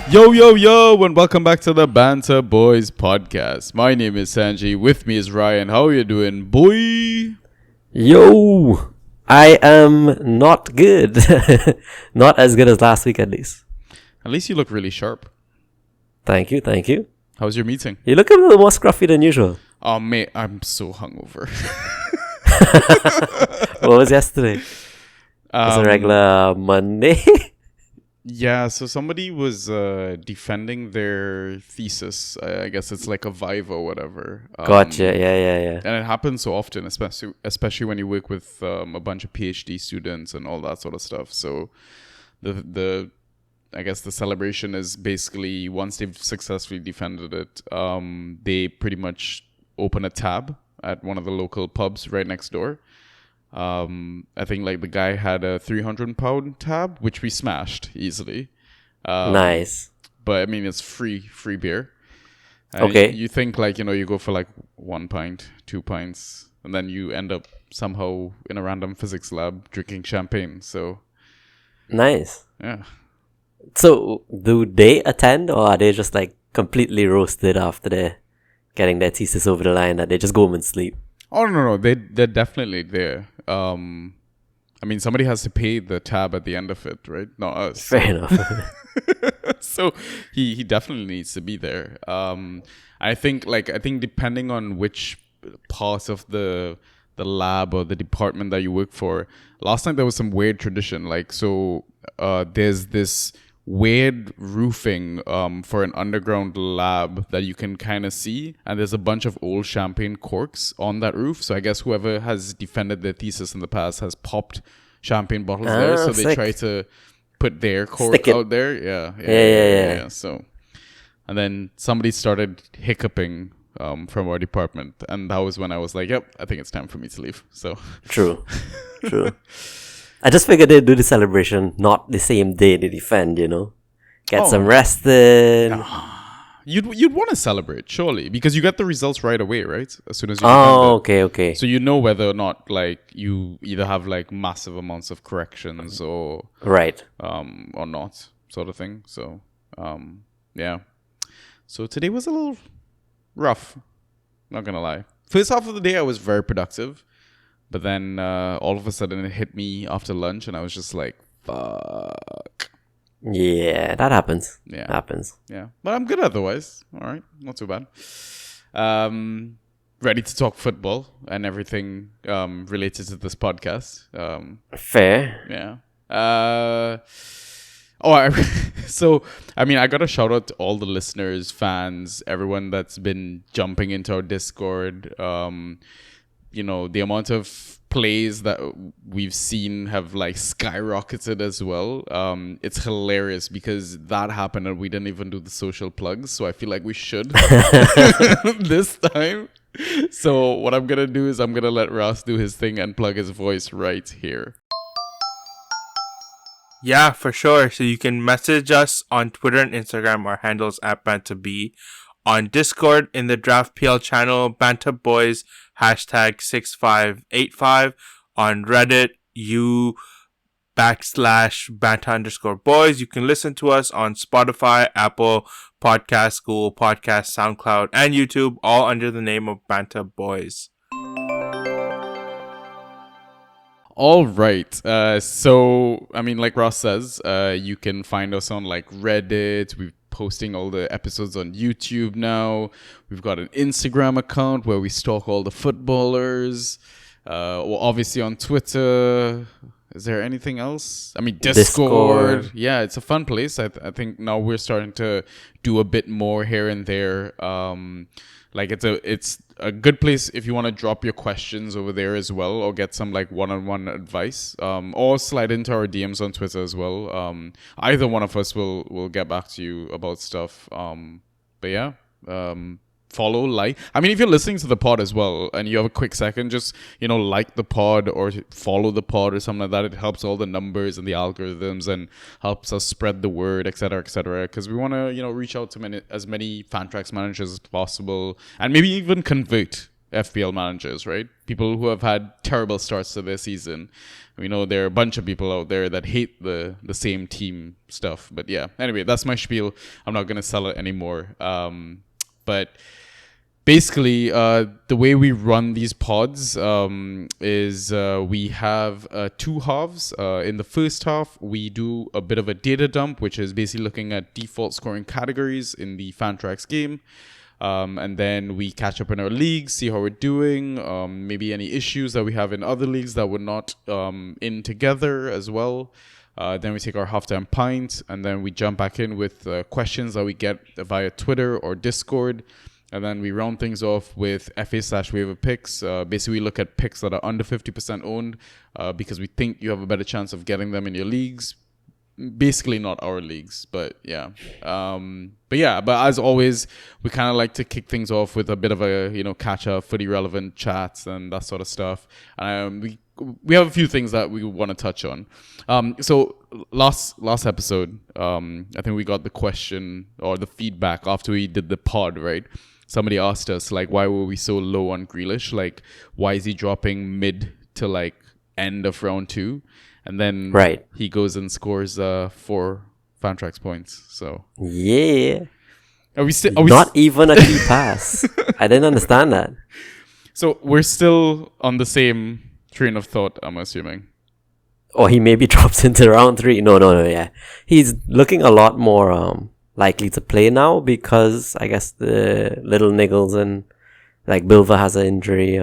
Yo, yo, yo, and welcome back to the Banter Boys podcast. My name is Sanji. With me is Ryan. How are you doing, boy? Yo, I am not good. Not as good as last week, at least. At least you look really sharp. Thank you. How was your meeting? You look a little more scruffy than usual. Oh, mate, I'm so hungover. What was yesterday? It was a regular Monday. Yeah, so somebody was defending their thesis. I guess it's like a Viva or whatever. Gotcha. Yeah. And it happens so often, especially when you work with a bunch of PhD students and all that sort of stuff. So I guess the celebration is basically once they've successfully defended it, they pretty much open a tab at one of the local pubs right next door. I think like the guy had a 300-pound tab, which we smashed easily. Nice. But I mean, it's free beer. Okay. You think like, you go for like 1 pint, 2 pints, and then you end up somehow in a random physics lab drinking champagne. So Nice. yeah. So, do they attend, or are they just like completely roasted after they're getting their thesis over the line that they just go home and sleep? Oh no, they're definitely there. I mean, somebody has to pay the tab at the end of it, right? Not us. Fair enough. So he definitely needs to be there. I think depending on which part of the lab or the department that you work for, last night there was some weird tradition. Like, so there's this weird roofing for an underground lab that you can kind of see, and there's a bunch of old champagne corks on that roof. So I guess whoever has defended their thesis in the past has popped champagne bottles there, so they try to put their cork out there. Yeah. So, and then somebody started hiccuping from our department, and that was when I was like, yep, I think it's time for me to leave. So True. I just figured they'd do the celebration not the same day they defend, Get some rest in. You'd want to celebrate, surely, because you get the results right away, right? As soon as you Okay. So you know whether or not like you either have like massive amounts of corrections or Right. or not, sort of thing. So yeah. So today was a little rough, not gonna lie. First half of the day I was very productive. But then all of a sudden it hit me after lunch and I was just like, fuck. Yeah, that happens. Yeah. Happens. Yeah. But I'm good otherwise. All right. Not too bad. Ready to talk football and everything related to this podcast. Fair. Yeah. So, I mean, I got to shout out to all the listeners, fans, everyone that's been jumping into our Discord. The amount of plays that we've seen have like skyrocketed as well. It's hilarious because that happened and we didn't even do the social plugs. So I feel like we should this time. So what I'm going to do is I'm going to let Ross do his thing and plug his voice right here. Yeah, for sure. So you can message us on Twitter and Instagram. Our handles at BantaB. On Discord in the Draft PL channel, Banta Boys #6585. On Reddit, /Banta_boys. You can listen to us on Spotify, Apple Podcasts, Google Podcasts, SoundCloud, and YouTube, all under the name of Banta Boys. All right. So, I mean, like Ross says, you can find us on like Reddit. We're posting all the episodes on YouTube now. We've got an Instagram account where we stalk all the footballers. Obviously on Twitter. Is there anything else? I mean, Discord. Yeah, it's a fun place. I think now we're starting to do a bit more here and there. Like it's a good place if you want to drop your questions over there as well, or get some like one-on-one advice, or slide into our DMs on Twitter as well. Either one of us will get back to you about stuff. But yeah, follow, like. I mean, if you're listening to the pod as well and you have a quick second, just, like the pod or follow the pod or something like that. It helps all the numbers and the algorithms and helps us spread the word, etc., etc. Because we want to, reach out to as many Fantrax managers as possible and maybe even convert FPL managers, right? People who have had terrible starts to their season. We know there are a bunch of people out there that hate the same team stuff. But yeah, anyway, that's my spiel. I'm not going to sell it anymore. But basically, the way we run these pods is we have 2 halves. In the first half, we do a bit of a data dump, which is basically looking at default scoring categories in the Fantrax game. And then we catch up in our leagues, see how we're doing, maybe any issues that we have in other leagues that we're not in together as well. Then we take our halftime pint, and then we jump back in with questions that we get via Twitter or Discord. And then we round things off with FA/Waiver Picks. Basically, we look at picks that are under 50% owned because we think you have a better chance of getting them in your leagues. Basically not our leagues, but yeah. But as always, we kind of like to kick things off with a bit of a, catch up, footy relevant chats and that sort of stuff. We have a few things that we want to touch on. So last episode, I think we got the question or the feedback after we did the pod, right? Somebody asked us, like, why were we so low on Grealish? Like, why is he dropping mid to, like, end of round 2? And then he goes and scores 4 Fantrax points. So yeah. Are we not even a key pass? I didn't understand that. So we're still on the same train of thought, I'm assuming. Or he maybe drops into round 3. No, yeah. He's looking a lot more likely to play now because I guess the little niggles and like Bilva has an injury.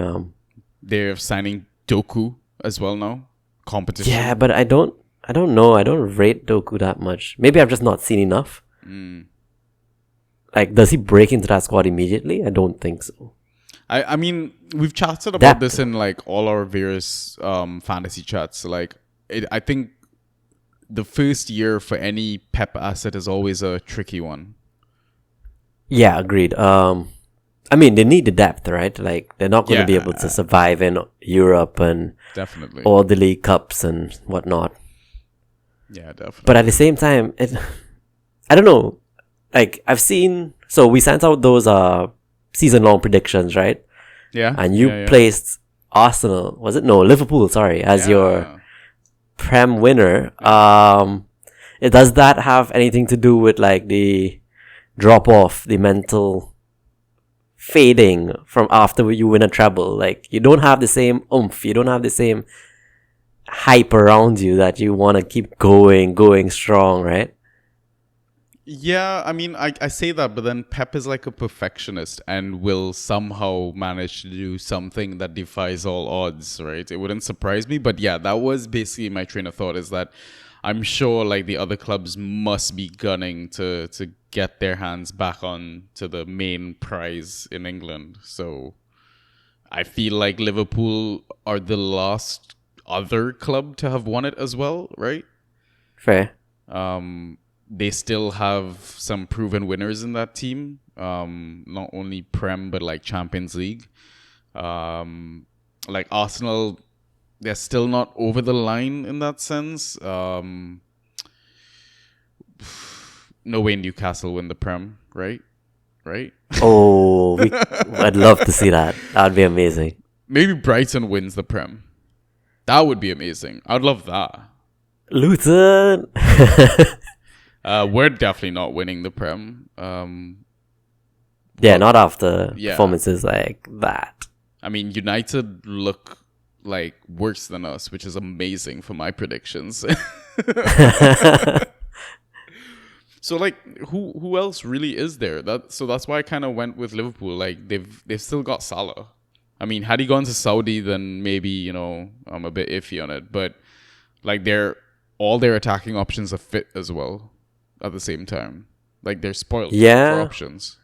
They're signing Doku as well now. Competition. Yeah, but I don't know. I don't rate Doku that much. Maybe I've just not seen enough. Like, does he break into that squad immediately? I don't think so. I mean, we've chatted about this in like all our various fantasy chats. Like, I think the first year for any Pep asset is always a tricky one. Yeah, agreed. I mean, they need the depth, right? Like, they're not going to be able to survive in Europe and definitely all the League Cups and whatnot. Yeah, definitely. But at the same time, I don't know. Like, I've seen... So, we sent out those season-long predictions, right? Yeah. And you placed Arsenal... Was it? No, Liverpool, sorry, as your Prem winner. Does that have anything to do with, like, the drop-off, the mental... fading from after you win a treble? Like, you don't have the same oomph, you don't have the same hype around you that you want to keep going strong, right? Yeah, I mean, I say that, but then Pep is like a perfectionist and will somehow manage to do something that defies all odds, right? It wouldn't surprise me, but yeah, that was basically my train of thought, is that I'm sure like the other clubs must be gunning to get their hands back on to the main prize in England. So I feel like Liverpool are the last other club to have won it as well, right? Fair. They still have some proven winners in that team. Not only Prem, but like Champions League. Like Arsenal, they're still not over the line in that sense. No way Newcastle win the Prem, right? Oh, I'd love to see that. That'd be amazing. Maybe Brighton wins the Prem. That would be amazing. I'd love that. Luton. We're definitely not winning the Prem. Not after performances like that. I mean, United look like worse than us, which is amazing for my predictions. So like, who else really is there? So that's why I kind of went with Liverpool. Like they've still got Salah. I mean, had he gone to Saudi, then maybe I'm a bit iffy on it. But like all their attacking options are fit as well at the same time. Like they're spoiled for options.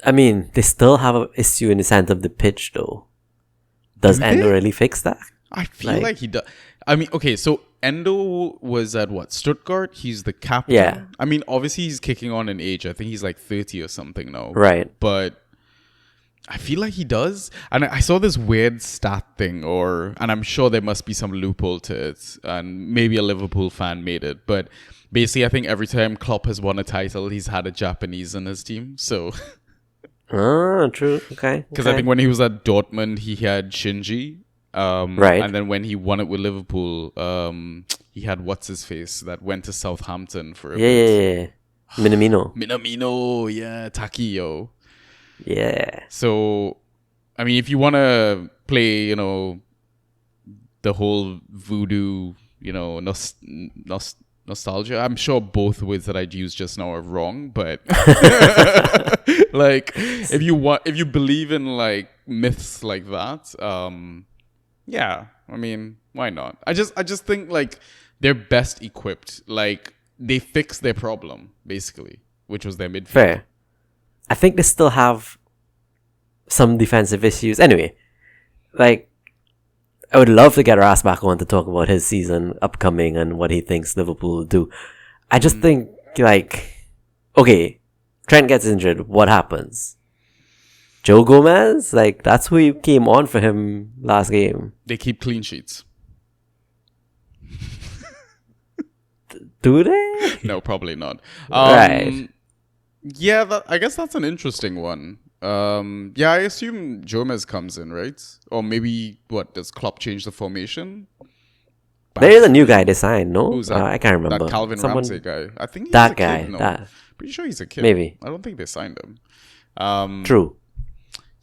I mean, they still have an issue in the center of the pitch, though. Does Endo really fix that? I feel like he does. I mean, okay, so Endo was at what? Stuttgart? He's the captain. Yeah. I mean, obviously he's kicking on in age. I think he's like 30 or something now. Right. But I feel like he does. And I saw this weird stat thing, and I'm sure there must be some loophole to it. And maybe a Liverpool fan made it. But basically, I think every time Klopp has won a title, he's had a Japanese in his team. So... Ah, true. Okay. Because I think when he was at Dortmund, he had Shinji. Right. And then when he won it with Liverpool, he had what's his face that went to Southampton for a bit. Minamino. Minamino, yeah, Takiyo. Yeah. So, I mean, if you want to play, the whole voodoo, nostalgia, I'm sure both words that I'd use just now are wrong, but like, if you believe in like myths like that, yeah, I mean, why not? I just think like they're best equipped. Like they fixed their problem basically, which was their midfield. Fair. I think they still have some defensive issues. Anyway, like I would love to get Ras back on to talk about his season upcoming and what he thinks Liverpool will do. I just think like, okay, Trent gets injured. What happens? Joe Gomez, like that's who came on for him last game. They keep clean sheets. Do they? No, probably not. Right. Yeah, I guess that's an interesting one. Yeah, I assume Gomez comes in, right? Or maybe does Klopp change the formation? There is a new guy they signed, no? Who's that? I can't remember. That Calvin Ramsey guy. I think he's that a guy. kid, no. That Pretty sure he's a kid. maybe. I don't think they signed him. True.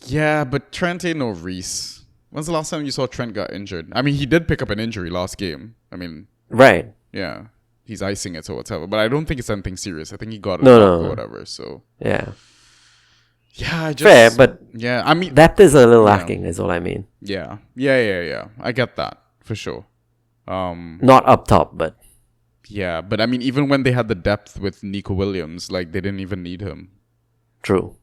Yeah, but Trent ain't no Reese. When's the last time you saw Trent got injured? I mean, he did pick up an injury last game. I mean, Right. yeah, he's icing it or whatever. But I don't think it's anything serious. I think he got it No. or whatever. So Yeah. yeah, Fair, but yeah, I mean, depth is a little lacking. Is all I mean. yeah. I get that for sure. Not up top, but Yeah, but I mean, even when they had the depth with Nico Williams, like they didn't even need him. true.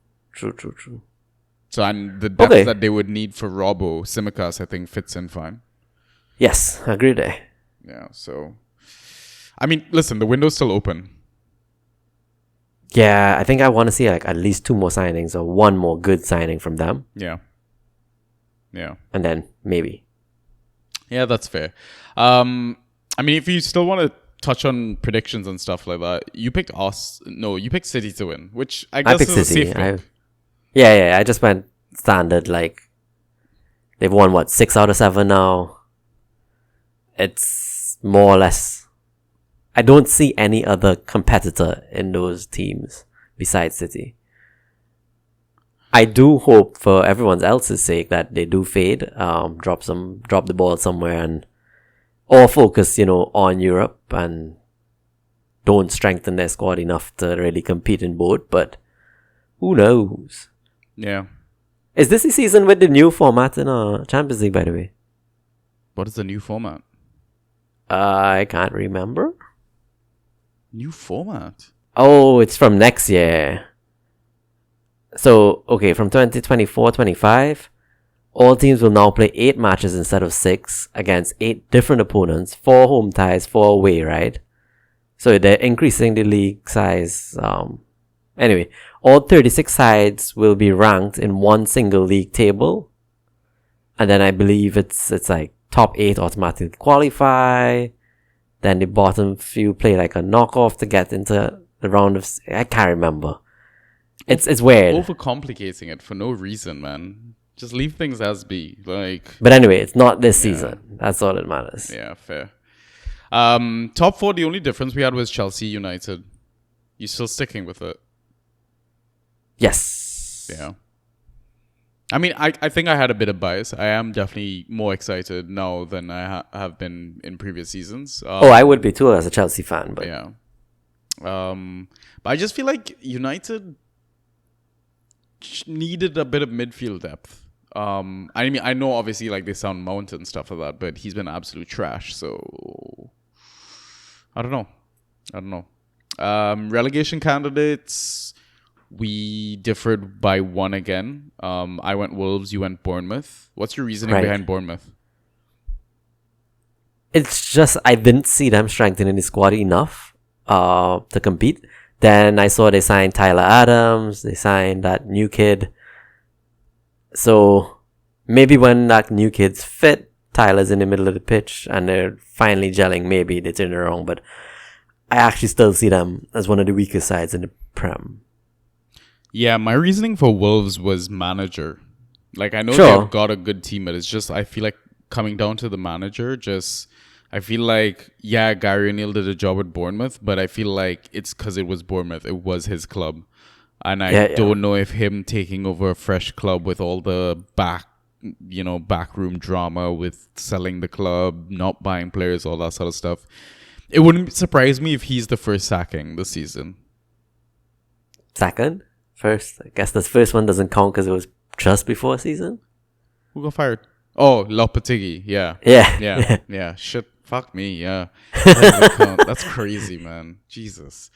So and the depth that they would need for Robbo, Simicas, I think fits in fine. Yes, agree there. Yeah, so I mean, listen, the window's still open. Yeah, I think I want to see like at least 2 more signings or 1 more good signing from them, Yeah, and then maybe. yeah, that's fair. I mean, if you still want to touch on predictions and stuff like that, you picked City to win, which I guess picked is a City. safe pick. Yeah. I just went standard. Like they've won 6 out of 7 now. It's more or less. I don't see any other competitor in those teams besides City. I do hope for everyone else's sake that they do fade, drop the ball somewhere and or focus, on Europe and don't strengthen their squad enough to really compete in both, but who knows? Yeah. Is this the season with the new format in Champions League, by the way? What is the new format? I can't remember. New format? Oh, it's from next year. So, okay, from 2024-25, all teams will now play 8 matches instead of 6 against 8 different opponents, 4 home ties, 4 away, right? So they're increasing the league size. Anyway, all 36 sides will be ranked in one single league table. And then I believe it's like top 8 automatically qualify. Then the bottom few play like a knockoff to get into the round of... I can't remember. It's weird. Overcomplicating it for no reason, man. Just leave things as be. But anyway, it's not this season. That's all that matters. Yeah, fair. Top 4, the only difference we had was Chelsea United. You still sticking with it? Yes. Yeah. I mean, I think I had a bit of bias. I am definitely more excited now than I have been in previous seasons. I would be too as a Chelsea fan. But yeah. But I just feel like United needed a bit of midfield depth. I mean, I know obviously like they sound Mount and stuff like that, but he's been absolute trash. So I don't know. Relegation candidates, we differed by 1 again. I went Wolves, you went Bournemouth. What's your reasoning behind Bournemouth? It's just I didn't see them strengthening the squad enough to compete. Then I saw they signed Tyler Adams. They signed that new kid. So maybe when that new kid's fit, Tyler's in the middle of the pitch and they're finally gelling, maybe they turn it around. But I actually still see them as one of the weakest sides in the Prem. Yeah, my reasoning for Wolves was manager. Like, I know Sure. they've got a good team, but it's just, I feel like coming down to the manager, just, I feel like, yeah, Gary O'Neill did a job at Bournemouth, but I feel like it's because it was Bournemouth. It was his club. And I don't know if him taking over a fresh club with all the backroom drama with selling the club, not buying players, all that sort of stuff. It wouldn't surprise me if he's the first sacking this season. Second? First? I guess the first one doesn't count because it was just before season. Who got fired? Oh, Lopetegui. Yeah. Yeah. Yeah. Shit. Fuck me. Yeah. That's crazy, man. Jesus.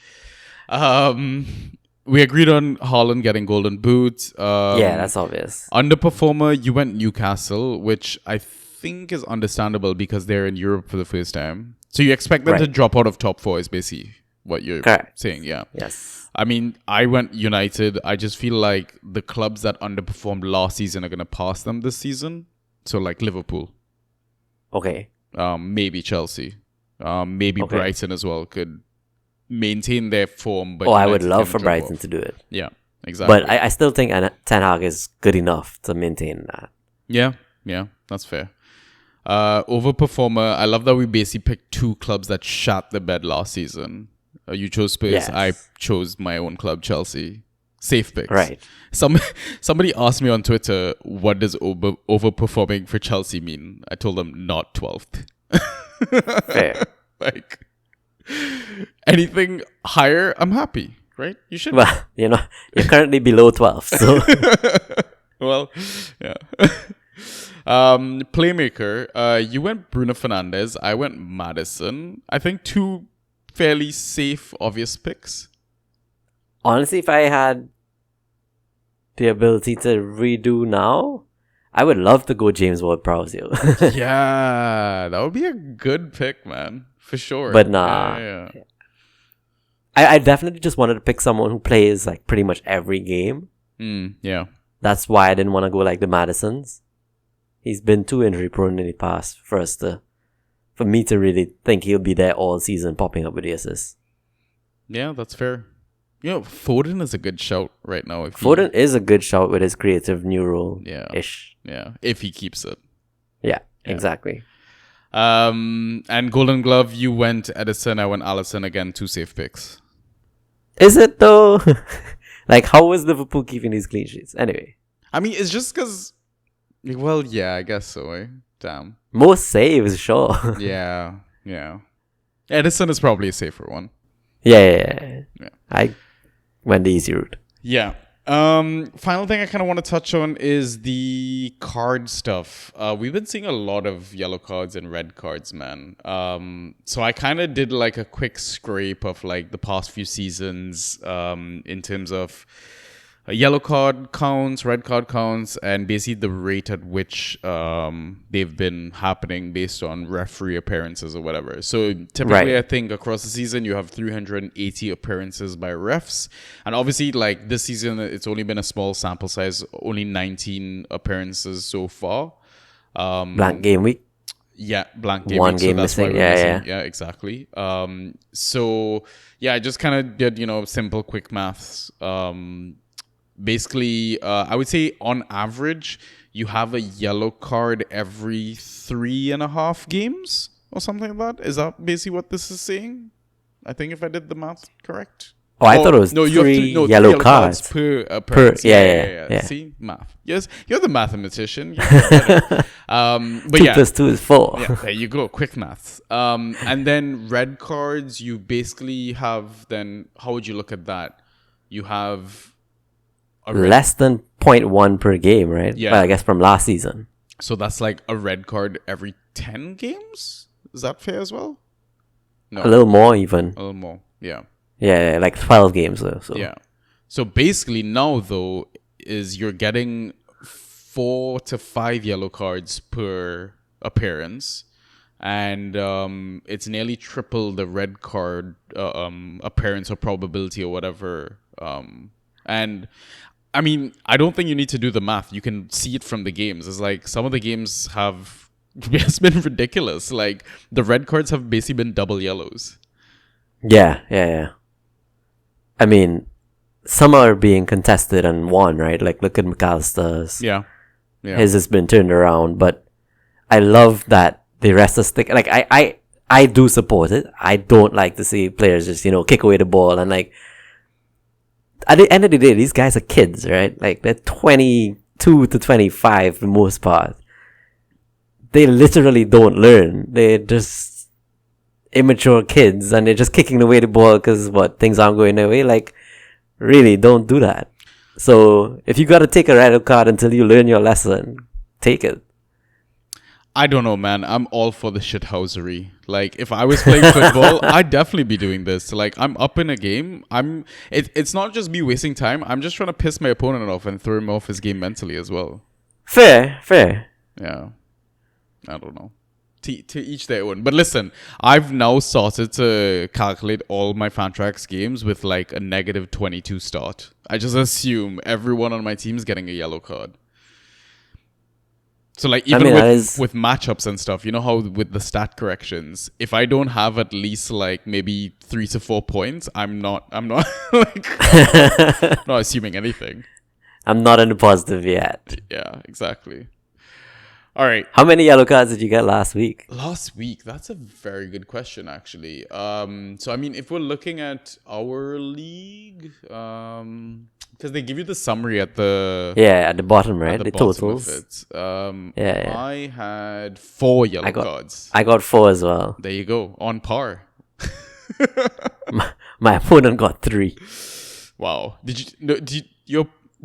We agreed on Haaland getting golden boot. Yeah, that's obvious. Underperformer, you went Newcastle, which I think is understandable because they're in Europe for the first time. So you expect them to drop out of top 4 is basically what you're saying. Yeah. Yes. I mean, I went United. I just feel like the clubs that underperformed last season are going to pass them this season. So like Liverpool. Okay. Maybe Chelsea. Maybe Brighton as well could maintain their form. But I would love for Brighton to do it. Yeah, exactly. But I still think Ten Hag is good enough to maintain that. Yeah, that's fair. Overperformer, I love that we basically picked 2 clubs that shat the bed last season. You chose Spurs. Yes. I chose my own club, Chelsea. Safe picks. Right. Somebody asked me on Twitter, what does overperforming for Chelsea mean? I told them not 12th. Fair. Like, anything higher, I'm happy, right? You should. Well, you're currently below 12, so. Well, yeah. Playmaker, you went Bruno Fernandes. I went Maddison. I think 2 fairly safe, obvious picks. Honestly, if I had the ability to redo now, I would love to go James Ward-Prowse. Yeah, that would be a good pick, man. For sure. But nah. Yeah. I definitely just wanted to pick someone who plays like pretty much every game. Yeah. That's why I didn't want to go like the Maddisons. He's been too injury prone in the past for me to really think he'll be there all season popping up with the assists. Yeah, that's fair. Foden is a good shout right now. Foden is a good shout with his creative new role. Yeah. If he keeps it. Yeah, exactly. And Golden Glove, you went Edison, I went Alisson again, 2 safe picks. Is it though? Like, how was Liverpool keeping these clean sheets? Anyway. I mean, it's just because, well, yeah, I guess so, eh? Damn. Most saves, sure. Yeah. Edison is probably a safer one. Yeah. I went the easy route. Yeah. Final thing I kind of want to touch on is the card stuff. We've been seeing a lot of yellow cards and red cards, man. So I kind of did like a quick scrape of like the past few seasons in terms of yellow card counts, red card counts, and basically the rate at which they've been happening based on referee appearances or whatever. So typically, I think across the season, you have 380 appearances by refs. And obviously, like this season, it's only been a small sample size, only 19 appearances so far. Blank game week. Yeah, blank game. One game missing. Yeah, exactly. So I just kind of did simple, quick maths. Basically, I would say on average, you have a yellow card every 3.5 games or something like that. Is that basically what this is saying? I think if I did the math correct. Oh, I thought it was three yellow cards per. Yeah. See, math. Yes, you're the mathematician. But 2 plus 2 is 4. Yeah, there you go. Quick maths. And then red cards, you basically have. Then how would you look at that? You have less than 0.1 per game, right? Yeah. Well, I guess from last season. So that's like a red card every 10 games? Is that fair as well? No. A little more even. A little more, yeah. Yeah, like 12 games though. So. Yeah. So basically now though, is you're getting 4 to 5 yellow cards per appearance. And it's nearly triple the red card appearance or probability or whatever. And I mean, I don't think you need to do the math. You can see it from the games. It's like some of the games have it's been ridiculous. Like the red cards have basically been double yellows. Yeah. I mean, some are being contested and won, right? Like, look at McAllister's. Yeah. Yeah. His has been turned around, but I love that the rest is stick. Like, I do support it. I don't like to see players just, kick away the ball and like, at the end of the day, these guys are kids, right? Like, they're 22 to 25 for the most part. They literally don't learn. They're just immature kids and they're just kicking away the ball because things aren't going their way. Like, really, don't do that. So, if you gotta take a red card until you learn your lesson, take it. I don't know, man. I'm all for the shithousery. Like, if I was playing football, I'd definitely be doing this. Like, I'm up in a game. It's not just me wasting time. I'm just trying to piss my opponent off and throw him off his game mentally as well. Fair. Yeah. I don't know. To each their own. But listen, I've now started to calculate all my Fantrax games with like a negative 22 start. I just assume everyone on my team is getting a yellow card. So like even with matchups and stuff, you know how with the stat corrections, if I don't have at least like maybe 3 to 4 points, I'm not like not assuming anything. I'm not in the positive yet. Yeah, exactly. All right. How many yellow cards did you get last week? Last week, that's a very good question, actually. So I mean, if we're looking at our league, because they give you the summary at the at the bottom, right? The bottom totals. Of it. I had 4 yellow cards. I got 4 as well. There you go, on par. my opponent got 3. Wow. Do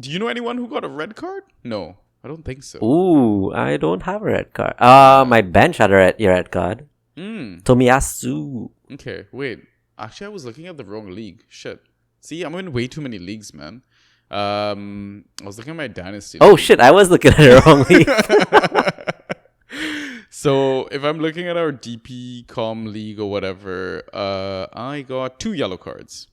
you know anyone who got a red card? No. I don't think so. Ooh, I don't have a red card. My bench had a red card. Tomiyasu. Okay, wait. Actually, I was looking at the wrong league. Shit. See, I'm in way too many leagues, man. I was looking at my dynasty. Oh shit, I was looking at the wrong league. So if I'm looking at our DP Com league or whatever, I got 2 yellow cards.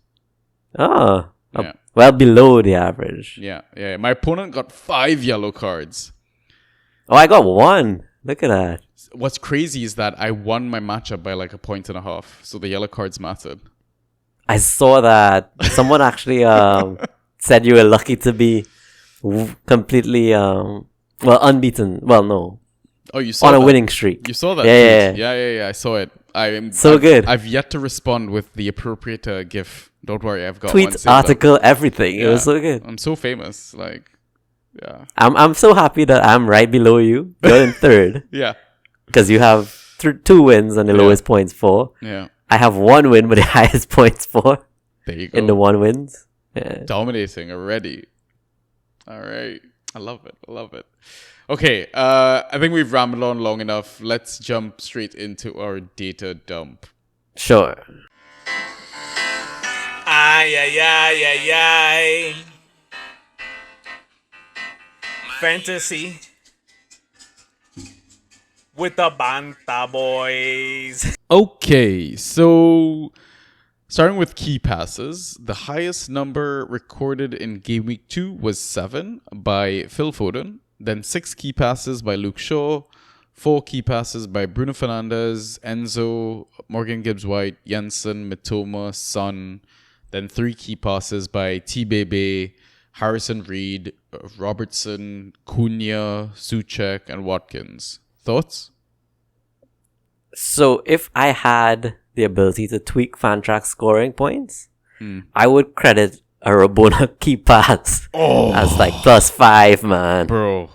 Oh. Yeah. Well below the average. Yeah. My opponent got 5 yellow cards. Oh, I got 1. Look at that. What's crazy is that I won my matchup by like 1.5 points. So the yellow cards mattered. I saw that. Someone actually said you were lucky to be completely unbeaten. Well, no. Oh, you saw on that? A winning streak. You saw that? Yeah. I saw it. Good. I've yet to respond with the appropriate GIF. Don't worry, I've got tweet, one article, up. Everything. Yeah. It was so good. I'm so famous. Like, yeah. I'm so happy that I'm right below you. You're in third. Yeah. Because you have 2 wins and the lowest points 4. Yeah. I have 1 win but the highest points 4. There you go. In the 1 wins. Yeah. Dominating already. All right. I love it. Okay. I think we've rambled on long enough. Let's jump straight into our data dump. Sure. Ay. Fantasy with the Banta Boys. Okay, so starting with key passes, the highest number recorded in Game Week 2 was 7 by Phil Foden, then 6 key passes by Luke Shaw, 4 key passes by Bruno Fernandes, Enzo, Morgan Gibbs-White, Jensen, Mitoma, Son, then 3 key passes by T-Bebe, Harrison Reed, Robertson, Cunha, Souček, and Watkins. Thoughts? So if I had the ability to tweak Fantrax scoring points, I would credit a Rabona key pass as like +5, man. Bro.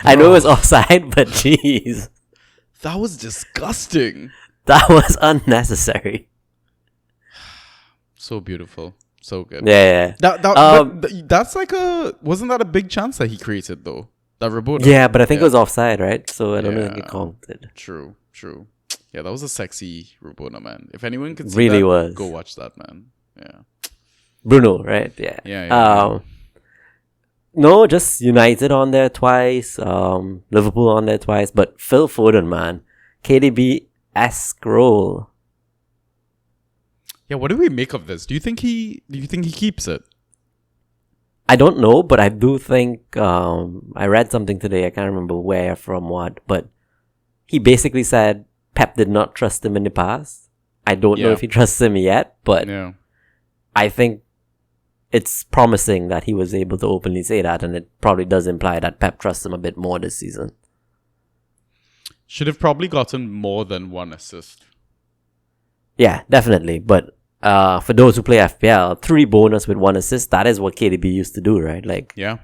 I know it was offside, but jeez. That was disgusting. That was unnecessary. So beautiful. So good. Yeah. That's like wasn't that a big chance that he created though? That Rabona. Yeah, but I think it was offside, right? So I don't think it counted. True. Yeah, that was a sexy Rabona, man. If anyone can see really that, was. Go watch that, man. Yeah. Bruno, right? Yeah. Yeah. No, just United on there twice, Liverpool on there twice, but Phil Foden, man. KDB-esque role. Yeah, what do we make of this? Do you think he keeps it? I don't know, but I do think I read something today, I can't remember where from what, but he basically said Pep did not trust him in the past. I don't know if he trusts him yet, but I think it's promising that he was able to openly say that, and it probably does imply that Pep trusts him a bit more this season. Should have probably gotten more than one assist. Yeah, definitely. But for those who play FPL, 3 bonus with 1 assist, that is what KDB used to do, right? Like, Yeah.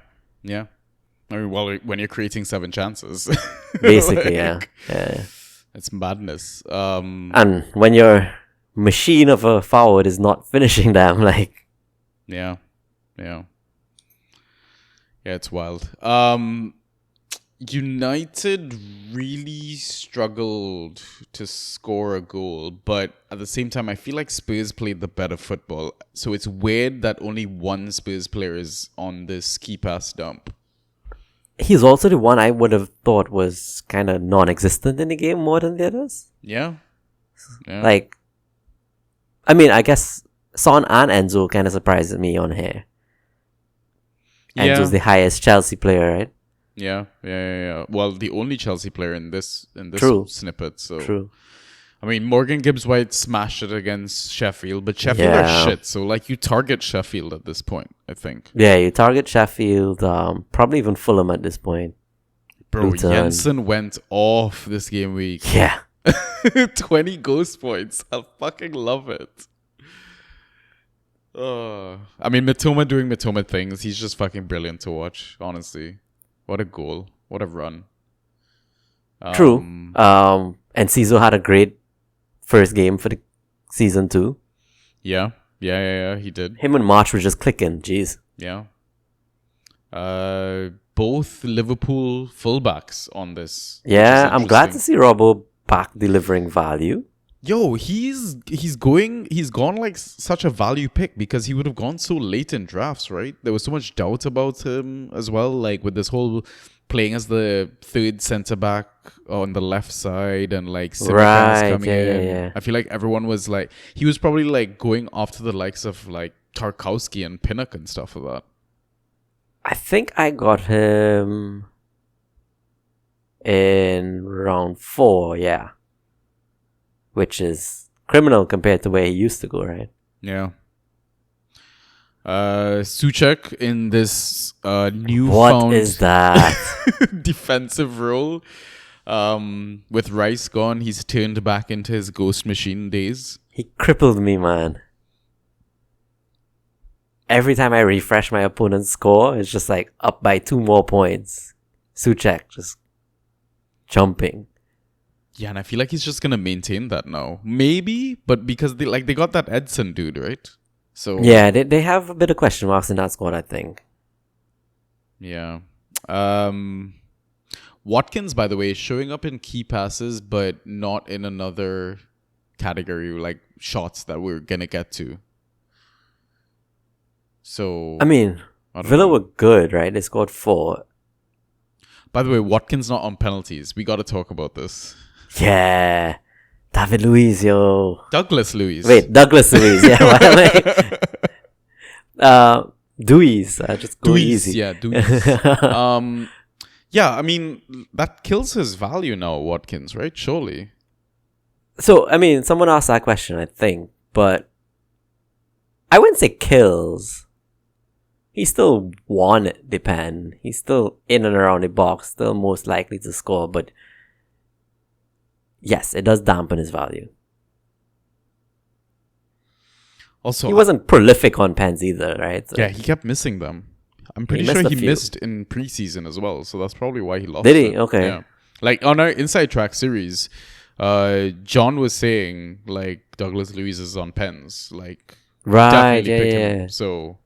I mean, well, when you're creating 7 chances. basically, Like, yeah. It's madness. And when your machine of a forward is not finishing them, like... Yeah, it's wild. United really struggled to score a goal, but at the same time, I feel like Spurs played the better football. So it's weird that only one Spurs player is on this key pass dump. He's also the one I would have thought was kind of non-existent in the game more than the others. Yeah. Like, I mean, I guess Son and Enzo kind of surprised me on here. Enzo's the highest Chelsea player, right? Yeah. Well, the only Chelsea player in this True. snippet. So True. I mean, Morgan Gibbs-White smashed it against Sheffield, but Sheffield are shit. So like, you target Sheffield at this point, I think. Yeah, you target Sheffield, probably even Fulham at this point. Bro, Luton. Jensen went off this game week. Yeah. 20 ghost points. I fucking love it. I mean, Mitoma doing Mitoma things. He's just fucking brilliant to watch, honestly. What a goal. What a run. True. And Ciso had a great first game for the season 2. Yeah, he did. Him and March were just clicking. Jeez. Yeah. Both Liverpool fullbacks on this. Yeah, I'm glad to see Robbo back delivering value. Yo, he's gone like such a value pick because he would have gone so late in drafts, right? There was so much doubt about him as well, like with this whole playing as the third centre back on the left side and like Right, coming in. yeah. I feel like everyone was like, he was probably like going after the likes of like Tarkowski and Pinnock and stuff like that. I think I got him in round 4, yeah. Which is criminal compared to where he used to go, right? Yeah. Souček in this newfound What is that? defensive role. With Rice gone, he's turned back into his ghost machine days. He crippled me, man. Every time I refresh my opponent's score, it's just like up by 2 more points. Souček just jumping. Yeah, and I feel like he's just gonna maintain that now. Maybe, but because they got that Edson dude, right? So yeah, they have a bit of question marks in that squad, I think. Yeah. Watkins, by the way, is showing up in key passes, but not in another category like shots that we're gonna get to. So I mean, Villa were good, right? They scored 4. By the way, Watkins not on penalties. We got to talk about this. Yeah. David Luiz, yo. Douglas Luiz. Wait, Douglas Luiz. Yeah, why am I? Duiz. Just go easy. Yeah, Duiz. Yeah, I mean, that kills his value now, Watkins, right? Surely. So, I mean, someone asked that question, I think, but I wouldn't say kills. He still won the pen. He's still in and around the box, still most likely to score, but yes, it does dampen his value. Also, he wasn't prolific on pens either, right? So yeah, he kept missing them. I'm pretty sure he missed in preseason as well, so that's probably why he lost. Did he? it. Okay. Yeah. Like on our Inside Track series, John was saying like Douglas Luiz is on pens, like right, definitely pick yeah. him. So,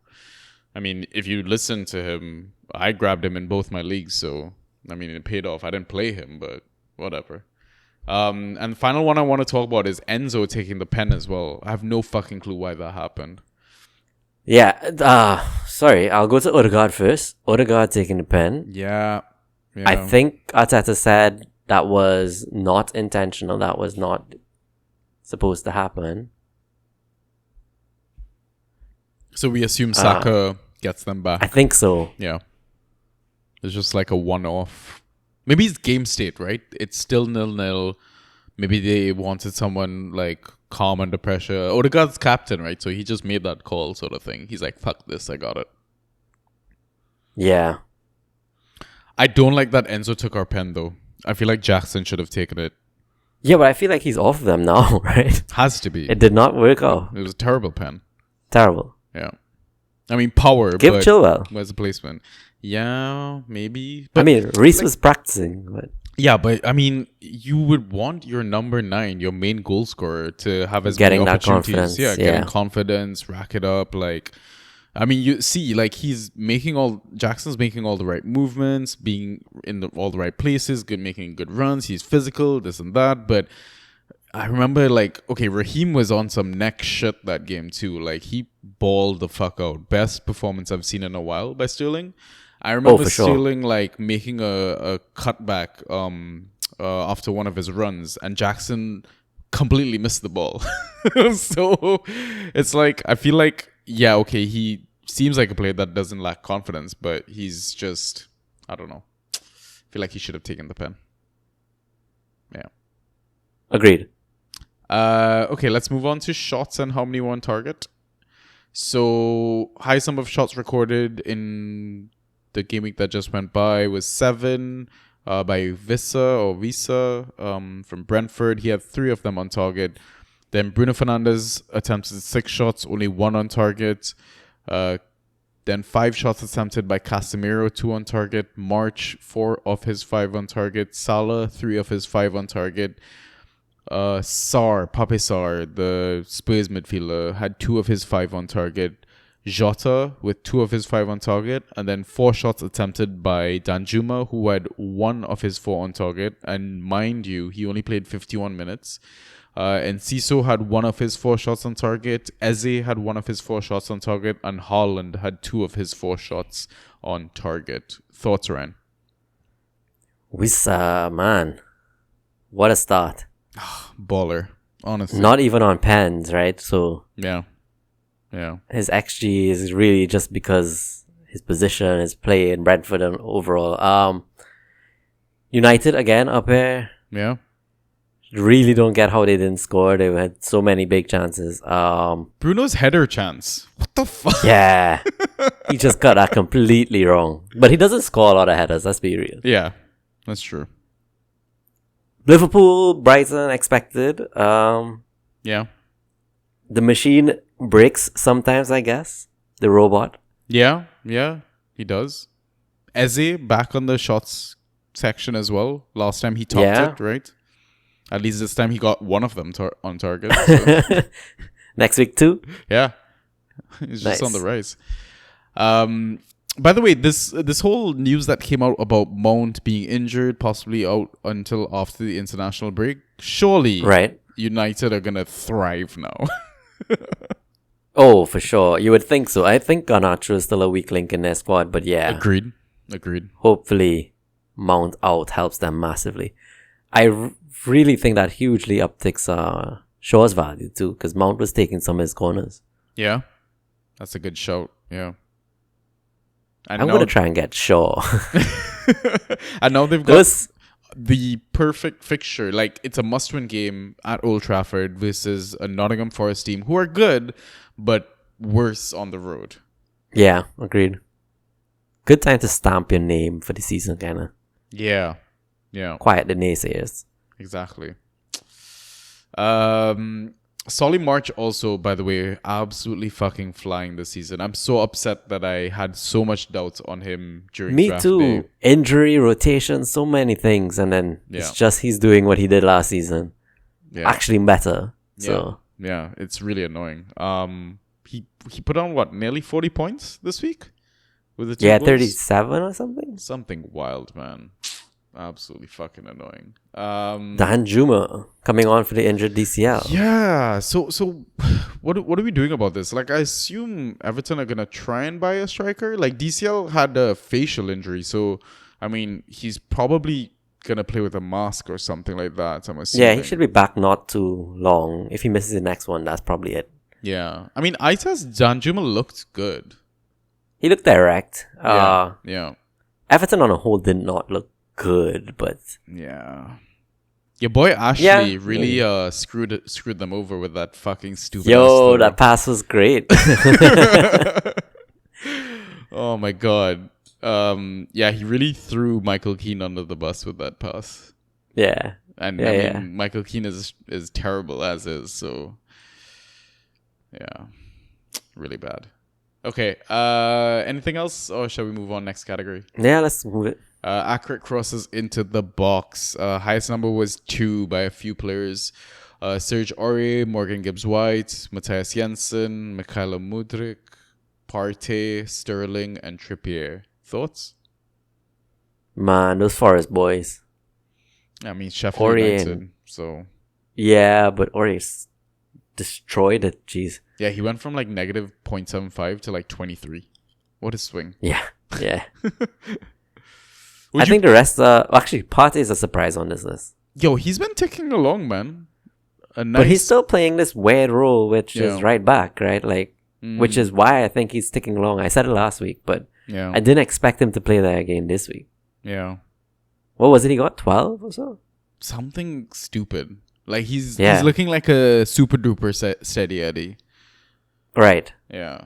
I mean, if you listen to him, I grabbed him in both my leagues, so I mean, it paid off. I didn't play him, but whatever. And the final one I want to talk about is Enzo taking the pen as well. I have no fucking clue why that happened. Yeah, sorry, I'll go to Odegaard first. Odegaard taking the pen. Yeah. I think Arteta said that was not intentional. That was not supposed to happen. So we assume Saka gets them back. I think so. Yeah. It's just like a one-off. Maybe it's game state, right? It's still 0-0. Maybe they wanted someone like calm under pressure. Odegaard's captain, right? So he just made that call, sort of thing. He's like, "Fuck this, I got it." Yeah. I don't like that Enzo took our pen though. I feel like Jackson should have taken it. Yeah, but I feel like he's off them now, right? Has to be. It did not work out. It was a terrible pen. Terrible. Yeah. I mean, power. Give but Chilwell. where's the placement? Yeah, maybe. I mean, Reese was practicing, but Yeah, but I mean, you would want your number 9, your main goal scorer, to have as Getting many that opportunities. confidence, Getting yeah. confidence, rack it up. Like, I mean, you see, like Jackson's making all the right movements, being in all the right places, making good runs. He's physical, this and that. But I remember, like, okay, Raheem was on some neck shit that game too. Like, he balled the fuck out. Best performance I've seen in a while by Sterling. I remember for sure. Sterling like making a cutback after one of his runs, and Jackson completely missed the ball. So it's like, I feel like, yeah, okay, he seems like a player that doesn't lack confidence, but he's just, I don't know. I feel like he should have taken the pen. Yeah. agreed. Okay, let's move on to shots and how many were on target. So, highest number of shots recorded in the game week that just went by was 7 by Visa from Brentford. He had 3 of them on target. Then Bruno Fernandes attempted 6 shots, only 1 on target. Then 5 shots attempted by Casemiro, 2 on target. March, 4 of his 5 on target. Salah, 3 of his 5 on target. Pape Sarr, the Spurs midfielder, had 2 of his 5 on target. Jota with 2 of his 5 on target, and then 4 shots attempted by Danjuma, who had 1 of his 4 on target. And mind you, he only played 51 minutes. And Siso had 1 of his 4 shots on target. Eze had 1 of his 4 shots on target, and Haaland had 2 of his 4 shots on target. Thoughts, Ryan? Wissa, man. What a start. Baller, honestly. Not even on pens, right? So Yeah. his XG is really just because his position, his play in Brentford and overall. United again up here. Yeah. Really don't get how they didn't score. They had so many big chances. Bruno's header chance. What the fuck? Yeah. He just got that completely wrong. But he doesn't score a lot of headers, let's be real. Yeah, that's true. Liverpool, Brighton, expected. Yeah. The machine breaks sometimes, I guess. The robot. Yeah, he does. Eze back on the shots section as well. Last time he topped it, right? At least this time he got 1 of them on target. So. Next week too. Yeah. He's just Nice. on the rise. By the way, this whole news that came out about Mount being injured, possibly out until after the international break, surely Right. United are going to thrive now. Oh, for sure. You would think so. I think Garnacho is still a weak link in their squad, but yeah. Agreed. Hopefully Mount out helps them massively. I really think that hugely upticks Shaw's value too, because Mount was taking some of his corners. Yeah. That's a good shout. Yeah. I'm going to try and get Shaw. And now they've got the perfect fixture. Like, it's a must-win game at Old Trafford versus a Nottingham Forest team who are good, but worse on the road. Yeah, agreed. Good time to stamp your name for the season, kind of. Yeah. Quiet the naysayers. Exactly. Solly March also, by the way, absolutely fucking flying this season. I'm so upset that I had so much doubt on him during Me draft too. day. Injury, rotation, so many things, and then it's just he's doing what he did last season. Yeah. Actually better. So Yeah, it's really annoying. He put on what, nearly 40 points this week? With the 2 goals? 37 or something. Something wild, man. Absolutely fucking annoying. Danjuma coming on for the injured DCL. Yeah. So what are we doing about this? Like, I assume Everton are gonna try and buy a striker. Like, DCL had a facial injury, so I mean he's probably gonna play with a mask or something like that. I'm assuming. Yeah, he should be back not too long. If he misses the next one, that's probably it. Yeah. I mean, Aitas Danjuma looked good. He looked direct. Yeah. Everton on a whole did not look good, but Yeah, Your boy Ashley Yeah. really screwed them over with that fucking stupid. Yo, that pass was great. Oh my god. Yeah, he really threw Michael Keane under the bus with that pass. Yeah. And Yeah, I mean, yeah. Michael Keane is terrible as is, so yeah, really bad. Okay. Anything else, or shall we move on next category? Yeah, let's move it. Accurate crosses into the box. Highest number was 2 by a few players. Serge Aurier, Morgan Gibbs-White, Matthias Jensen, Mikhailo Mudryk, Partey, Sterling, and Trippier. Thoughts? Man, those Forest boys. I mean, Sheffield United. So Yeah, but Aurier's destroyed it. Jeez. yeah, he went from like negative 0.75 to like 23. What a swing. Yeah. Yeah. I think the rest actually Partey is a surprise on this list. Yo, he's been ticking along, man. But he's still playing this weird role, which Yeah. is right back, right? Like, which is why I think he's ticking along. I said it last week, but Yeah. I didn't expect him to play that again this week. Yeah. What was it? He got 12 or so? Something stupid. Like he's Yeah. looking like a super duper steady Eddie. Right. Yeah.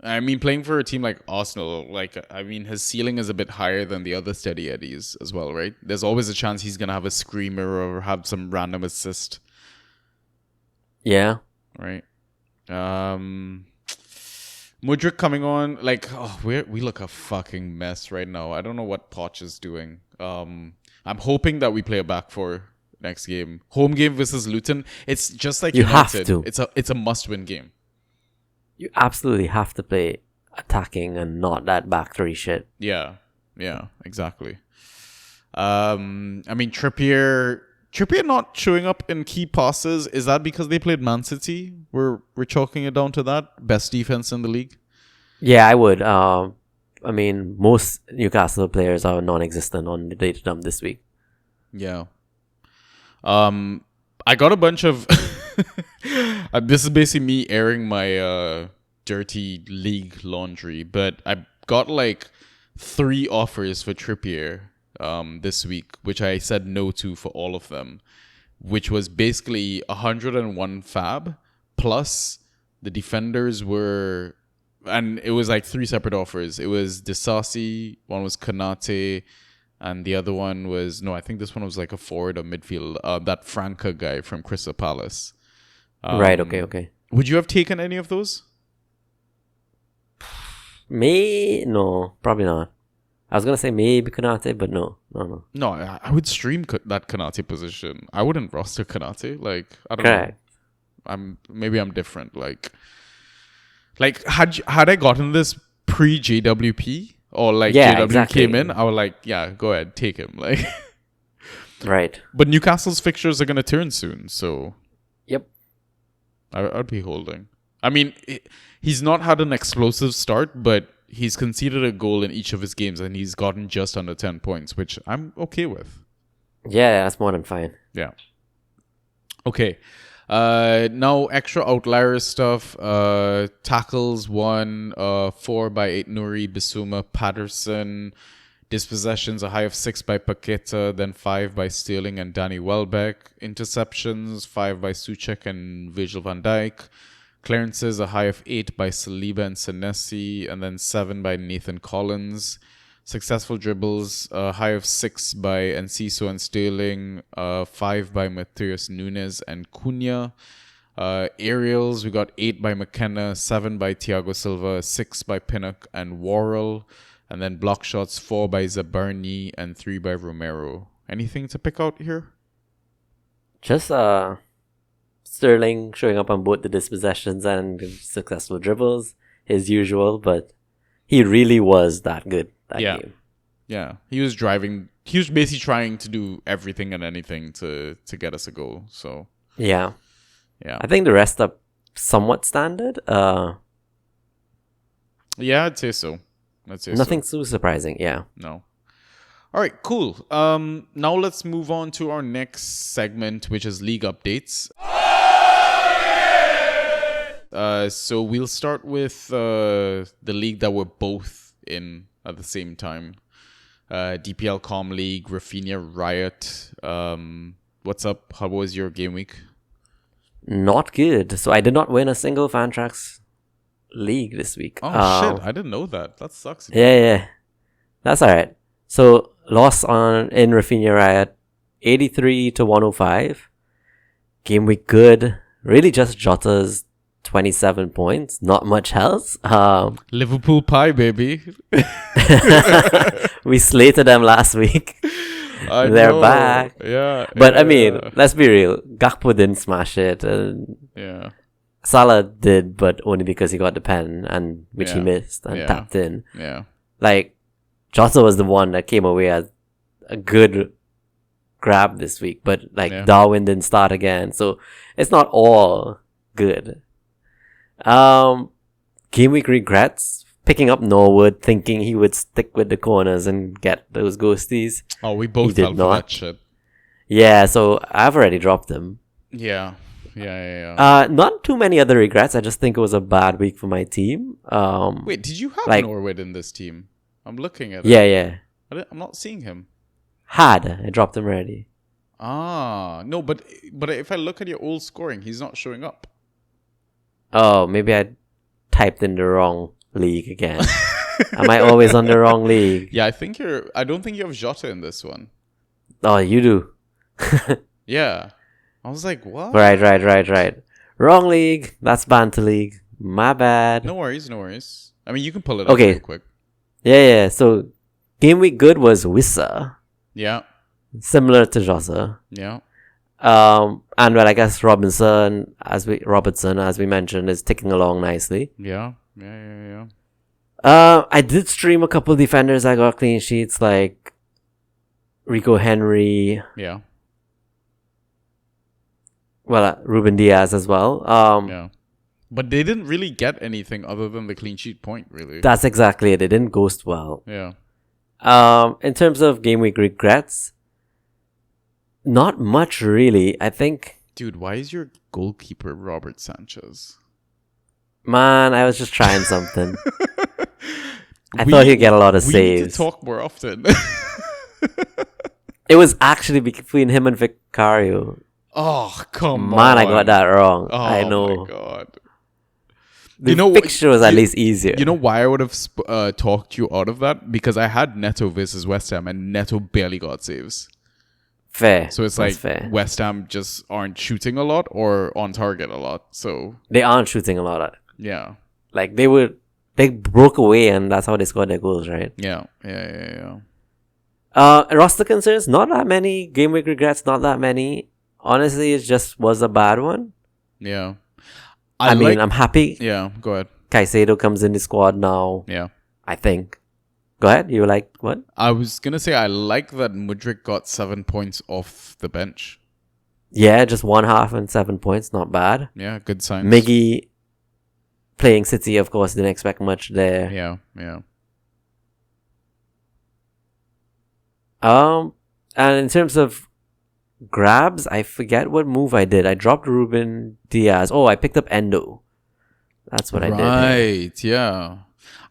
I mean, playing for a team like Arsenal, like, I mean, his ceiling is a bit higher than the other steady Eddies as well, right? There's always a chance he's going to have a screamer or have some random assist, Yeah. right? Mudryk coming on, like, oh, we look a fucking mess right now. I don't know what Poch is doing. I'm hoping that we play a back four next game. Home game versus Luton. It's just like You have United. to. It's a must-win game. You absolutely have to play attacking and not that back three shit. Yeah, exactly. I mean, Trippier not showing up in key passes. Is that because they played Man City? We're chalking it down to that best defense in the league. Yeah, I would. I mean, most Newcastle players are non-existent on the data dump this week. Yeah. I got a bunch of. This is basically me airing my dirty league laundry, but I got like 3 offers for Trippier this week, which I said no to for all of them, which was basically 101 fab plus the defenders were, and it was like 3 separate offers. It was Disasi, one was Kanate, and the other one was, no, I think this one was like a forward or midfield, that Franca guy from Crystal Palace. Right, okay. Would you have taken any of those? No, probably not. I was going to say maybe Konate, but no. No, I would stream that Kanate position. I wouldn't roster Kanate. Like, I don't Correct. know. Maybe I'm different. Like had I gotten this pre JWP or like Yeah, JW exactly. came in, I would like, yeah, go ahead, take him. Like, Right. but Newcastle's fixtures are gonna turn soon, so Yep. I'd be holding. I mean, he's not had an explosive start, but he's conceded a goal in each of his games, and he's gotten just under 10 points, which I'm okay with. Yeah, that's more than fine. Yeah. Okay. Now extra outlier stuff. Tackles 1, 4 by 8 Nuri, Bissouma, Patterson. Dispossessions a high of 6 by Paqueta, then 5 by Sterling and Danny Welbeck. Interceptions 5 by Soucek and Virgil van Dijk. Clearances a high of 8 by Saliba and Senesi, and then 7 by Nathan Collins. Successful dribbles a high of 6 by Enciso and Sterling, 5 by Matheus Nunes and Cunha. Aerials, we got 8 by McKenna, 7 by Thiago Silva, 6 by Pinnock and Worrell. And then block shots 4 by Zabarni and 3 by Romero. Anything to pick out here? Just Sterling showing up on both the dispossessions and successful dribbles, his usual, but he really was that good that game. Yeah. He was basically trying to do everything and anything to get us a goal. So Yeah. yeah. I think the rest are somewhat standard. Yeah, I'd say so. Nothing too surprising, yeah. No. All right, cool. Now let's move on to our next segment, which is league updates. So we'll start with the league that we're both in at the same time. DPL Com League, Rafinha Riot. What's up? How was your game week? Not good. So I did not win a single Fantrax league this week. Oh shit! I didn't know that. That sucks. Yeah. That's all right. So loss in Rafinha Riot, 83 to 105. Game week good. Really just Jota's 27 points. Not much else. Liverpool pie, baby. We slated them last week. They're back. Yeah. But I mean, let's be real. Gakpo didn't smash it, and yeah. Salah did, but only because he got the pen and which he Yeah. missed and tapped in. Yeah. Like Jota was the one that came away as a good grab this week, but like Darwin didn't start again, so it's not all good. Game week regrets. Picking up Norwood, thinking he would stick with the corners and get those ghosties. Oh, we both fell for that shit. Yeah, so I've already dropped him. Yeah. Not too many other regrets. I just think it was a bad week for my team. Wait, did you have Norwood in this team? I'm looking at it. Yeah. I'm not seeing him. I dropped him already. No, but if I look at your old scoring, he's not showing up. Oh, maybe I typed in the wrong league again. Am I always on the wrong league? Yeah, I don't think you have Jota in this one. Oh, you do. Yeah. I was like, what? Right. Wrong league. That's Banter League. My bad. No worries. I mean, you can pull it up real quick. Yeah. So, game week good was Wissa. Yeah. Similar to Jota. Yeah. And well, I guess Robertson, as we mentioned, is ticking along nicely. Yeah. I did stream a couple defenders. I got clean sheets like Rico Henry. Yeah. Well, Ruben Diaz as well. Yeah. But they didn't really get anything other than the clean sheet point, really. That's exactly it. They didn't ghost well. Yeah. In terms of game week regrets, not much really. I think. Dude, why is your goalkeeper Robert Sanchez? Man, I was just trying something. I thought he'd get a lot of saves. We need to talk more often. It was actually between him and Vicario. Oh, come on. Man, I got that wrong. Oh, I know. My God. The fixture was at least easier. You know why I would have talked you out of that? Because I had Neto versus West Ham and Neto barely got saves. Fair. So it's West Ham just aren't shooting a lot or on target a lot. So they aren't shooting a lot. Yeah. Like they broke away and that's how they scored their goals, right? Yeah. Roster concerns, not that many. Game week regrets, not that many. Honestly, it just was a bad one. Yeah. I mean, I'm happy. Yeah, go ahead. Caicedo comes in the squad now. Yeah. I think. Go ahead. You were like, what? I was going to say, I like that Mudryk got 7 points off the bench. Yeah, just 1/2 and 7 points. Not bad. Yeah, good signs. Miggy playing City, of course, didn't expect much there. Yeah. And in terms of grabs, I forget what move I did. I dropped Ruben Diaz. Oh, I picked up Endo. That's what I did. Right, yeah.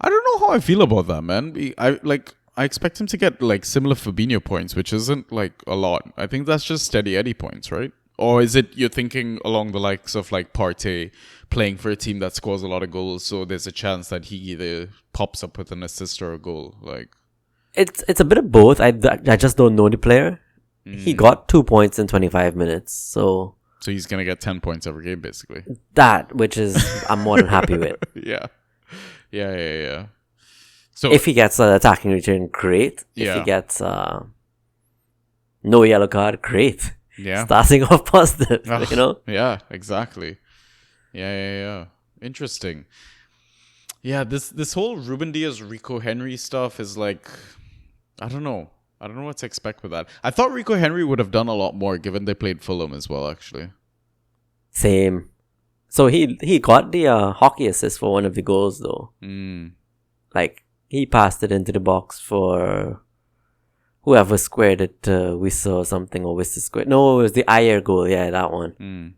I don't know how I feel about that, man. I expect him to get like similar Fabinho points, which isn't like a lot. I think that's just steady Eddie points, right? Or is it you're thinking along the likes of like Partey playing for a team that scores a lot of goals, so there's a chance that he either pops up with an assist or a goal? Like it's a bit of both. I just don't know the player. He got 2 points in 25 minutes, so he's gonna get 10 points every game, basically. That, which is I'm more than happy with. Yeah. So if he gets an attacking return, great. If he gets no yellow card, great. Yeah. Starting off positive, you know? Yeah, exactly. Yeah. Interesting. Yeah, this whole Ruben Diaz, Rico Henry stuff is like, I don't know what to expect with that. I thought Rico Henry would have done a lot more given they played Fulham as well, actually. Same. So he got the hockey assist for one of the goals, though. Like, he passed it into the box for whoever squared it, Wissa or something, or Wissa squared. No, it was the Ayer goal. Yeah, that one.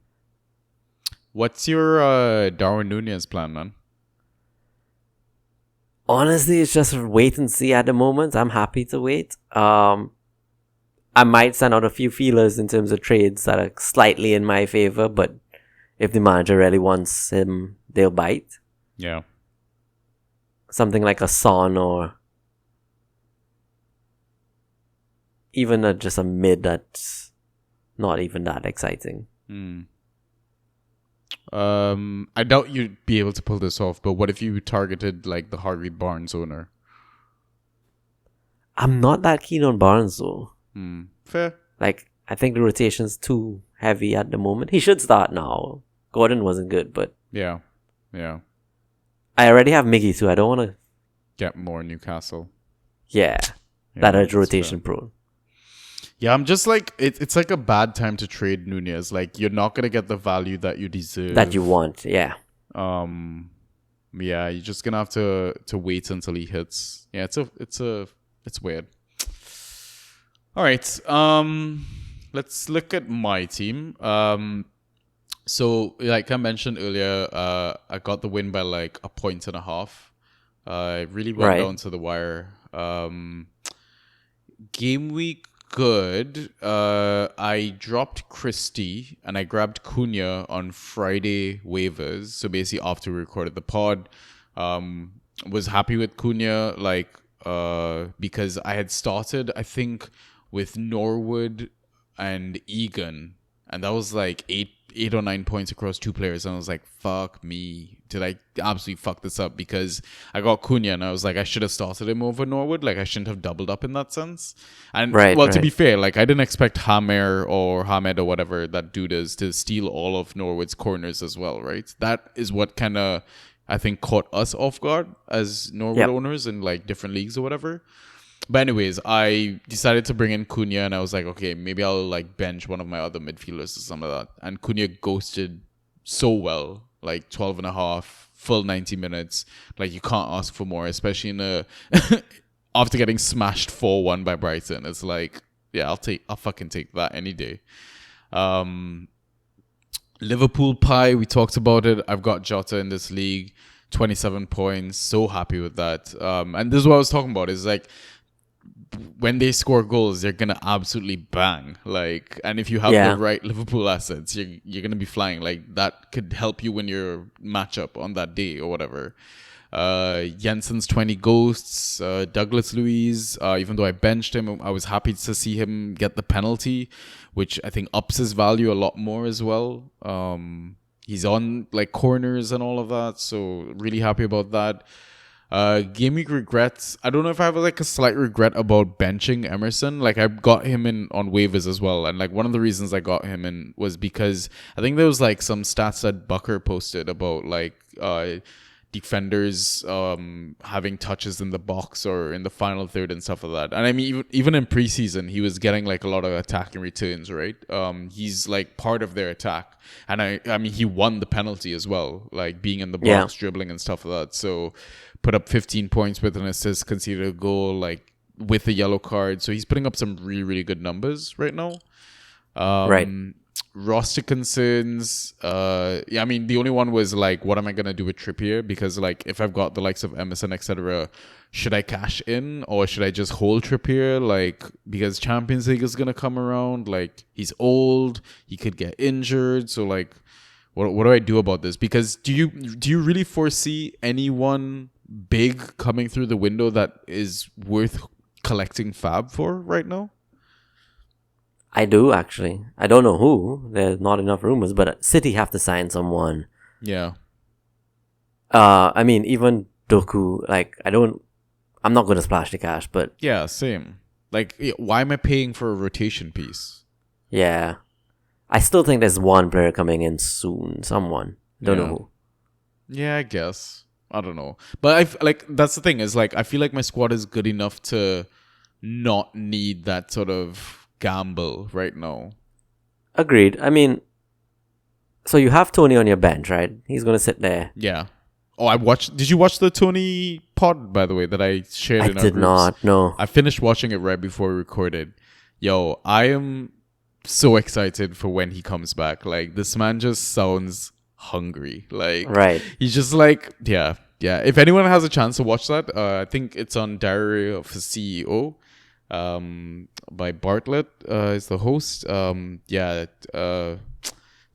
What's your Darwin Nunez plan, man? Honestly, it's just wait and see at the moment. I'm happy to wait. I might send out a few feelers in terms of trades that are slightly in my favor, but if the manager really wants him, they'll bite. Yeah. Something like a Son or even just a mid that's not even that exciting. I doubt you'd be able to pull this off, but what if you targeted like the Harvey Barnes owner? I'm not that keen on Barnes though. Fair. Like, I think the rotation's too heavy at the moment. He should start now. Gordon wasn't good, but Yeah. I already have Miggy too. I don't want to. Get more Newcastle. Yeah, that is rotation prone. Yeah, I'm just like it's like a bad time to trade Nunez. Like you're not gonna get the value that you deserve. That you want, yeah. Yeah, you're just gonna have to wait until he hits. Yeah, it's weird. All right. Let's look at my team. So like I mentioned earlier, I got the win by like 1.5 points. I really went down to the wire. Game week good. I dropped Christie and I grabbed Cunha on Friday waivers. So basically after we recorded the pod, was happy with Cunha because I had started I think with Norwood and Egan, and that was like eight or 9 points across 2 players, and I was like, fuck me, did I absolutely fuck this up? Because I got Cunha and I was like, I should have started him over Norwood. Like I shouldn't have doubled up in that sense. And to be fair, like I didn't expect Hamer or Hamed or whatever that dude is to steal all of Norwood's corners as well, right? That is what kind of I think caught us off guard as Norwood owners in like different leagues or whatever. But anyways, I decided to bring in Cunha and I was like, okay, maybe I'll like bench one of my other midfielders or something like that. And Cunha ghosted so well, like 12 and a half, full 90 minutes. Like you can't ask for more, especially in a after getting smashed 4-1 by Brighton. It's like, yeah, I'll fucking take that any day. Liverpool pie, we talked about it. I've got Jota in this league, 27 points. So happy with that. And this is what I was talking about. Is like when they score goals, they're gonna absolutely bang. Like, and if you have the right Liverpool assets, you're gonna be flying. Like that could help you win your matchup on that day or whatever. Jensen's 20 ghosts, Douglas Luiz, even though I benched him, I was happy to see him get the penalty, which I think ups his value a lot more as well. He's on like corners and all of that, so really happy about that. Game week regrets. I don't know if I have like a slight regret about benching Emerson. Like I got him in on waivers as well, and like one of the reasons I got him in was because I think there was like some stats that Bucker posted about like defenders having touches in the box or in the final third and stuff like that. And I mean even in preseason he was getting like a lot of attacking returns, right? He's like part of their attack, and I mean he won the penalty as well, like being in the box, dribbling and stuff like that. So put up 15 points with an assist, conceded a goal, like with a yellow card. So he's putting up some really, really good numbers right now. Roster concerns. I mean, the only one was like, what am I going to do with Trippier? Because like, if I've got the likes of Emerson, etc., should I cash in or should I just hold Trippier? Like, because Champions League is going to come around. Like, he's old. He could get injured. So like, what do I do about this? Because do you really foresee anyone big coming through the window that is worth collecting fab for right now? I do, actually. I don't know who. There's not enough rumors, but City have to sign someone. Yeah. I mean, even Doku, like, I'm not going to splash the cash, but... Yeah, same. Like, why am I paying for a rotation piece? Yeah. I still think there's one player coming in soon. Someone. Don't know who. Yeah, I guess. I don't know. But that's the thing is like, I feel like my squad is good enough to not need that sort of gamble right now. Agreed. I mean, so you have Tony on your bench, right? He's going to sit there. Yeah. Oh, did you watch the Tony pod, by the way, that I shared in our groups? I did not, no. I finished watching it right before we recorded. Yo, I am so excited for when he comes back. Like, this man just sounds hungry. Like, right. He's just like, yeah. If anyone has a chance to watch that, I think it's on Diary of a CEO. by Bartlett is the host.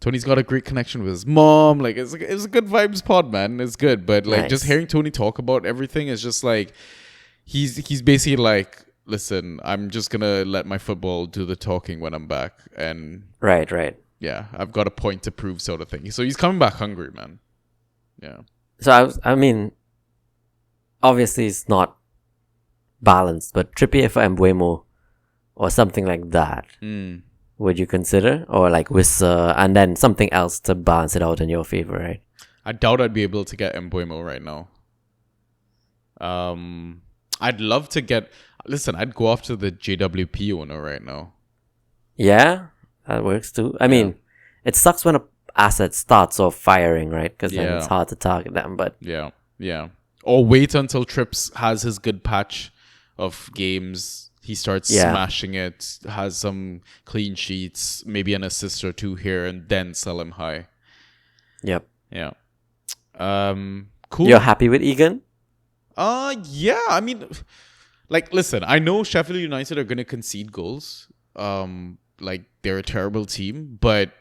Tony's got a great connection with his mom. Like it's a good vibes pod, man. It's good, but like just Nice. hearing Tony talk about everything is just like he's basically like, listen, I'm just gonna let my football do the talking when I'm back, and Right. yeah, I've got a point to prove, sort of thing. So he's coming back hungry, man. Yeah. So I mean, obviously it's not balanced, but Trippier for Embuemo or something like that, would you consider? Or like Wissa and then something else to balance it out in your favor, right? I doubt I'd be able to get Embuemo right now. I'd love to get. Listen, I'd go after the JWP owner right now. Yeah, that works too. I mean, it sucks when a asset starts off firing, right? Because then it's hard to target them. But Yeah. Or wait until Trips has his good patch of games. He starts smashing it, has some clean sheets, maybe an assist or two here, and then sell him high. yep. Yeah. Cool. You're happy with Egan? Yeah. I mean, like, listen, I know Sheffield United are going to concede goals. Like, they're a terrible team, but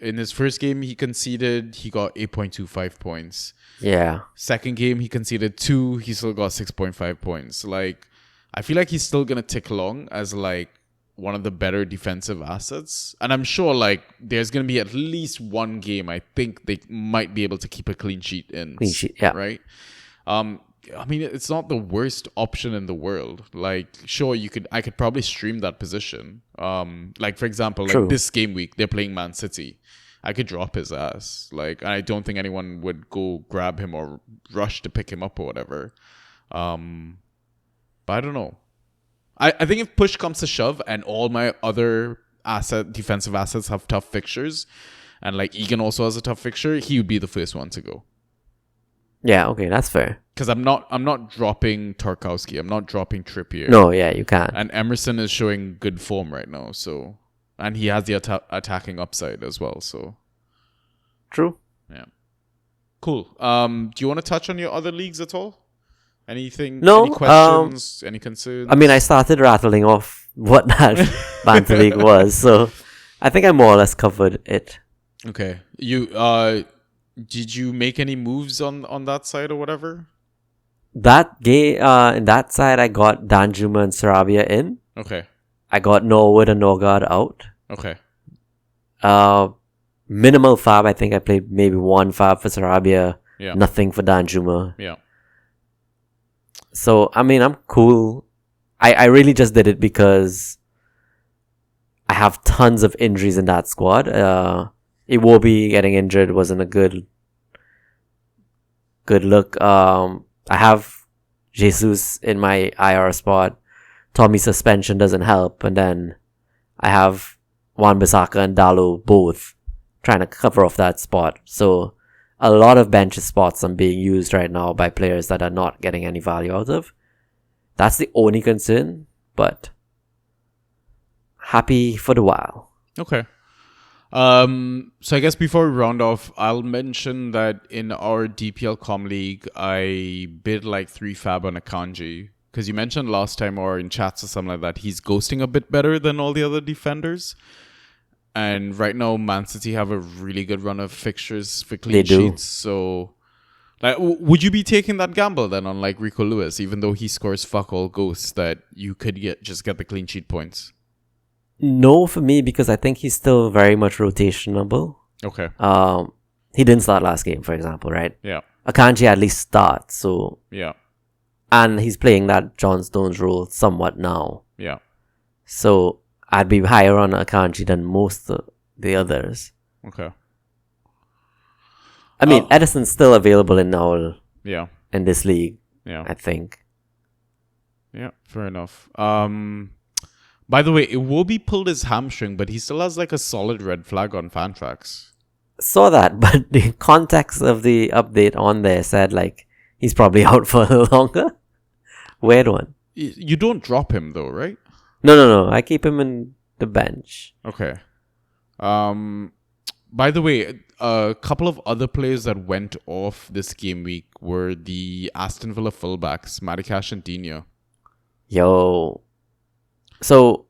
in his first game he got 8.25 points. Yeah. Second game he conceded 2, he still got 6.5 points. Like, I feel like he's still going to tick along as like one of the better defensive assets. And I'm sure like there's going to be at least one game I think they might be able to keep a clean sheet in. Clean sheet, yeah. Right? I mean, it's not the worst option in the world. Like, sure, I could probably stream that position. Like, for example, True. like this game week, they're playing Man City. I could drop his ass. Like, I don't think anyone would go grab him or rush to pick him up or whatever. But I don't know. I think if push comes to shove and all my other defensive assets have tough fixtures, and like Egan also has a tough fixture, he would be the first one to go. Yeah, okay, that's fair. Because I'm not dropping Tarkowski. I'm not dropping Trippier. No, yeah, you can't. And Emerson is showing good form right now. So, and he has the attacking upside as well. So, True. yeah, cool. Do you want to touch on your other leagues at all? Anything? No, Any questions? Any concerns? I mean, I started rattling off what that Banter League was, so I think I more or less covered it. Okay. Did you make any moves on that side or whatever? That game, in that side, I got Danjuma and Sarabia in. Okay. I got Norwood and Norgard out. Okay. Minimal fab. I think I played maybe one fab for Sarabia. Yeah. Nothing for Danjuma. Yeah. So, I mean, I'm cool. I really just did it because I have tons of injuries in that squad. Iwobi getting injured wasn't a good look. I have Jesus in my IR spot. Tommy's suspension doesn't help. And then I have Wan-Bissaka and Dalo both trying to cover off that spot. So a lot of bench spots are being used right now by players that are not getting any value out of. That's the only concern, but happy for the while. Okay. So I guess before we round off, I'll mention that in our DPL Com League, I bid like 3 fab on Akanji. Because you mentioned last time or in chats or something like that, he's ghosting a bit better than all the other defenders. And right now, Man City have a really good run of fixtures for clean sheets. So, like, would you be taking that gamble then on like Rico Lewis, even though he scores fuck all ghosts, that you could just get the clean sheet points? No for me, because I think he's still very much rotationable. Okay. He didn't start last game, for example, right? Yeah. Akanji at least starts, so... Yeah. And he's playing that John Stones role somewhat now. Yeah. So I'd be higher on Akanji than most of the others. Okay. I mean, Edison's still available in now Yeah. in this league, Yeah. I think. Yeah, fair enough. By the way, Iwobi pulled his hamstring, but he still has like a solid red flag on Fantrax. Saw that, but the context of the update on there said like he's probably out for a little longer. Weird one. You don't drop him though, right? No. I keep him in the bench. Okay. By the way, a couple of other players that went off this game week were the Aston Villa fullbacks, Marikash and Dino. Yo. So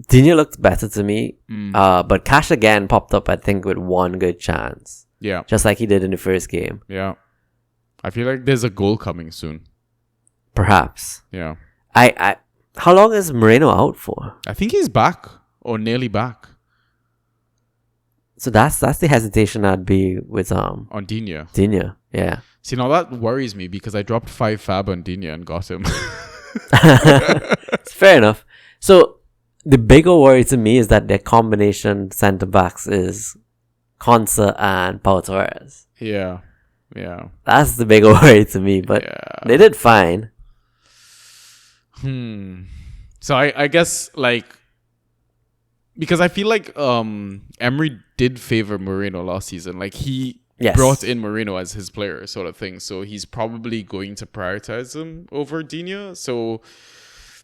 Dina looked better to me, but Cash again popped up, I think, with one good chance, Yeah. just like he did in the first game. Yeah. I feel like there's a goal coming soon. Perhaps. Yeah. How long is Moreno out for? I think he's back or nearly back So that's the hesitation I'd be with on Digne. Dina. Yeah. See, now that worries me because I dropped 5 fab on Digne and got him. Fair enough. So the bigger worry to me is that their combination centre backs is Consa and Pau Torres. Yeah. Yeah. That's the bigger worry to me, but they did fine. So I guess like because I feel like Emery did favor Moreno last season. Like he brought in Moreno as his player sort of thing. So he's probably going to prioritize him over Digne. So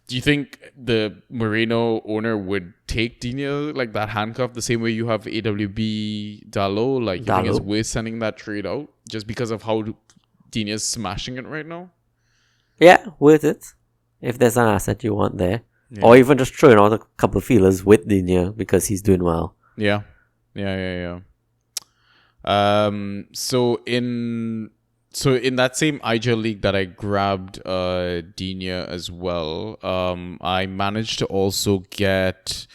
do you think the Moreno owner would take Digne like that handcuff the same way you have AWB Dalot? Like you think it's worth sending that trade out just because of how Digne is smashing it right now? Yeah, worth it. If there's an asset you want there. Yeah. Or even just throwing out a couple of feelers with Digne because he's doing well. Yeah. So in that same IGL league that I grabbed Digne as well, I managed to also get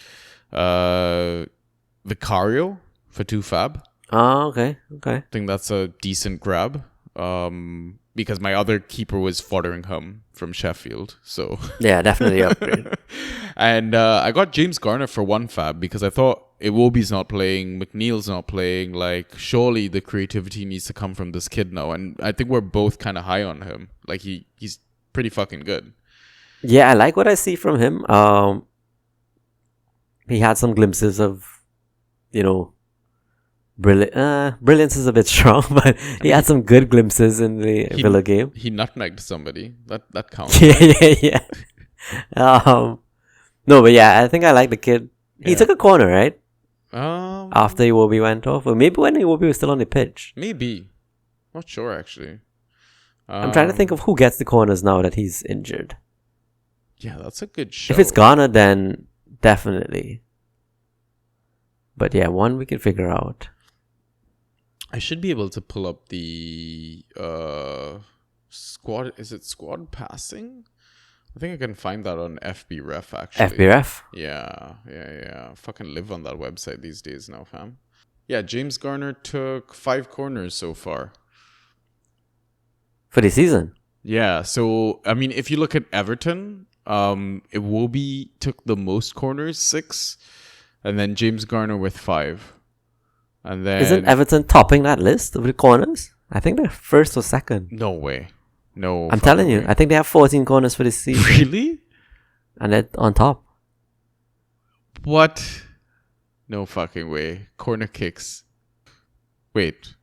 Vicario for 2 fab. Oh, okay. I think that's a decent grab. Because my other keeper was Fotheringham from Sheffield, so yeah, definitely upgrade. And I got James Garner for 1 fab because I thought Iwobi's not playing, McNeil's not playing. Like, surely the creativity needs to come from this kid now, and I think we're both kind of high on him. Like he's pretty fucking good. Yeah, I like what I see from him. He had some glimpses of, brilliance is a bit strong, but he had some good glimpses in the Villa game. He nutmegged somebody. That counts. yeah. No, but yeah, I think I like the kid. He took a corner, right? After Iwobi went off, or maybe when Iwobi was still on the pitch. Maybe, not sure actually. I'm trying to think of who gets the corners now that he's injured. Yeah, that's a good show. If it's Ghana, then definitely. But yeah, one we can figure out. I should be able to pull up the squad. Is it squad passing? I think I can find that on FBref actually. FBref? Yeah. Fucking live on that website these days now, fam. Yeah, James Garner took 5 corners so far. For the season? Yeah, so, I mean, if you look at Everton, Iwobi took the most corners, 6. And then James Garner with 5. And then isn't Everton topping that list of the corners? I think they're first or second. No way. No. I'm telling you, I think they have 14 corners for this season. Really? And they're on top. What? No fucking way. Corner kicks. Wait.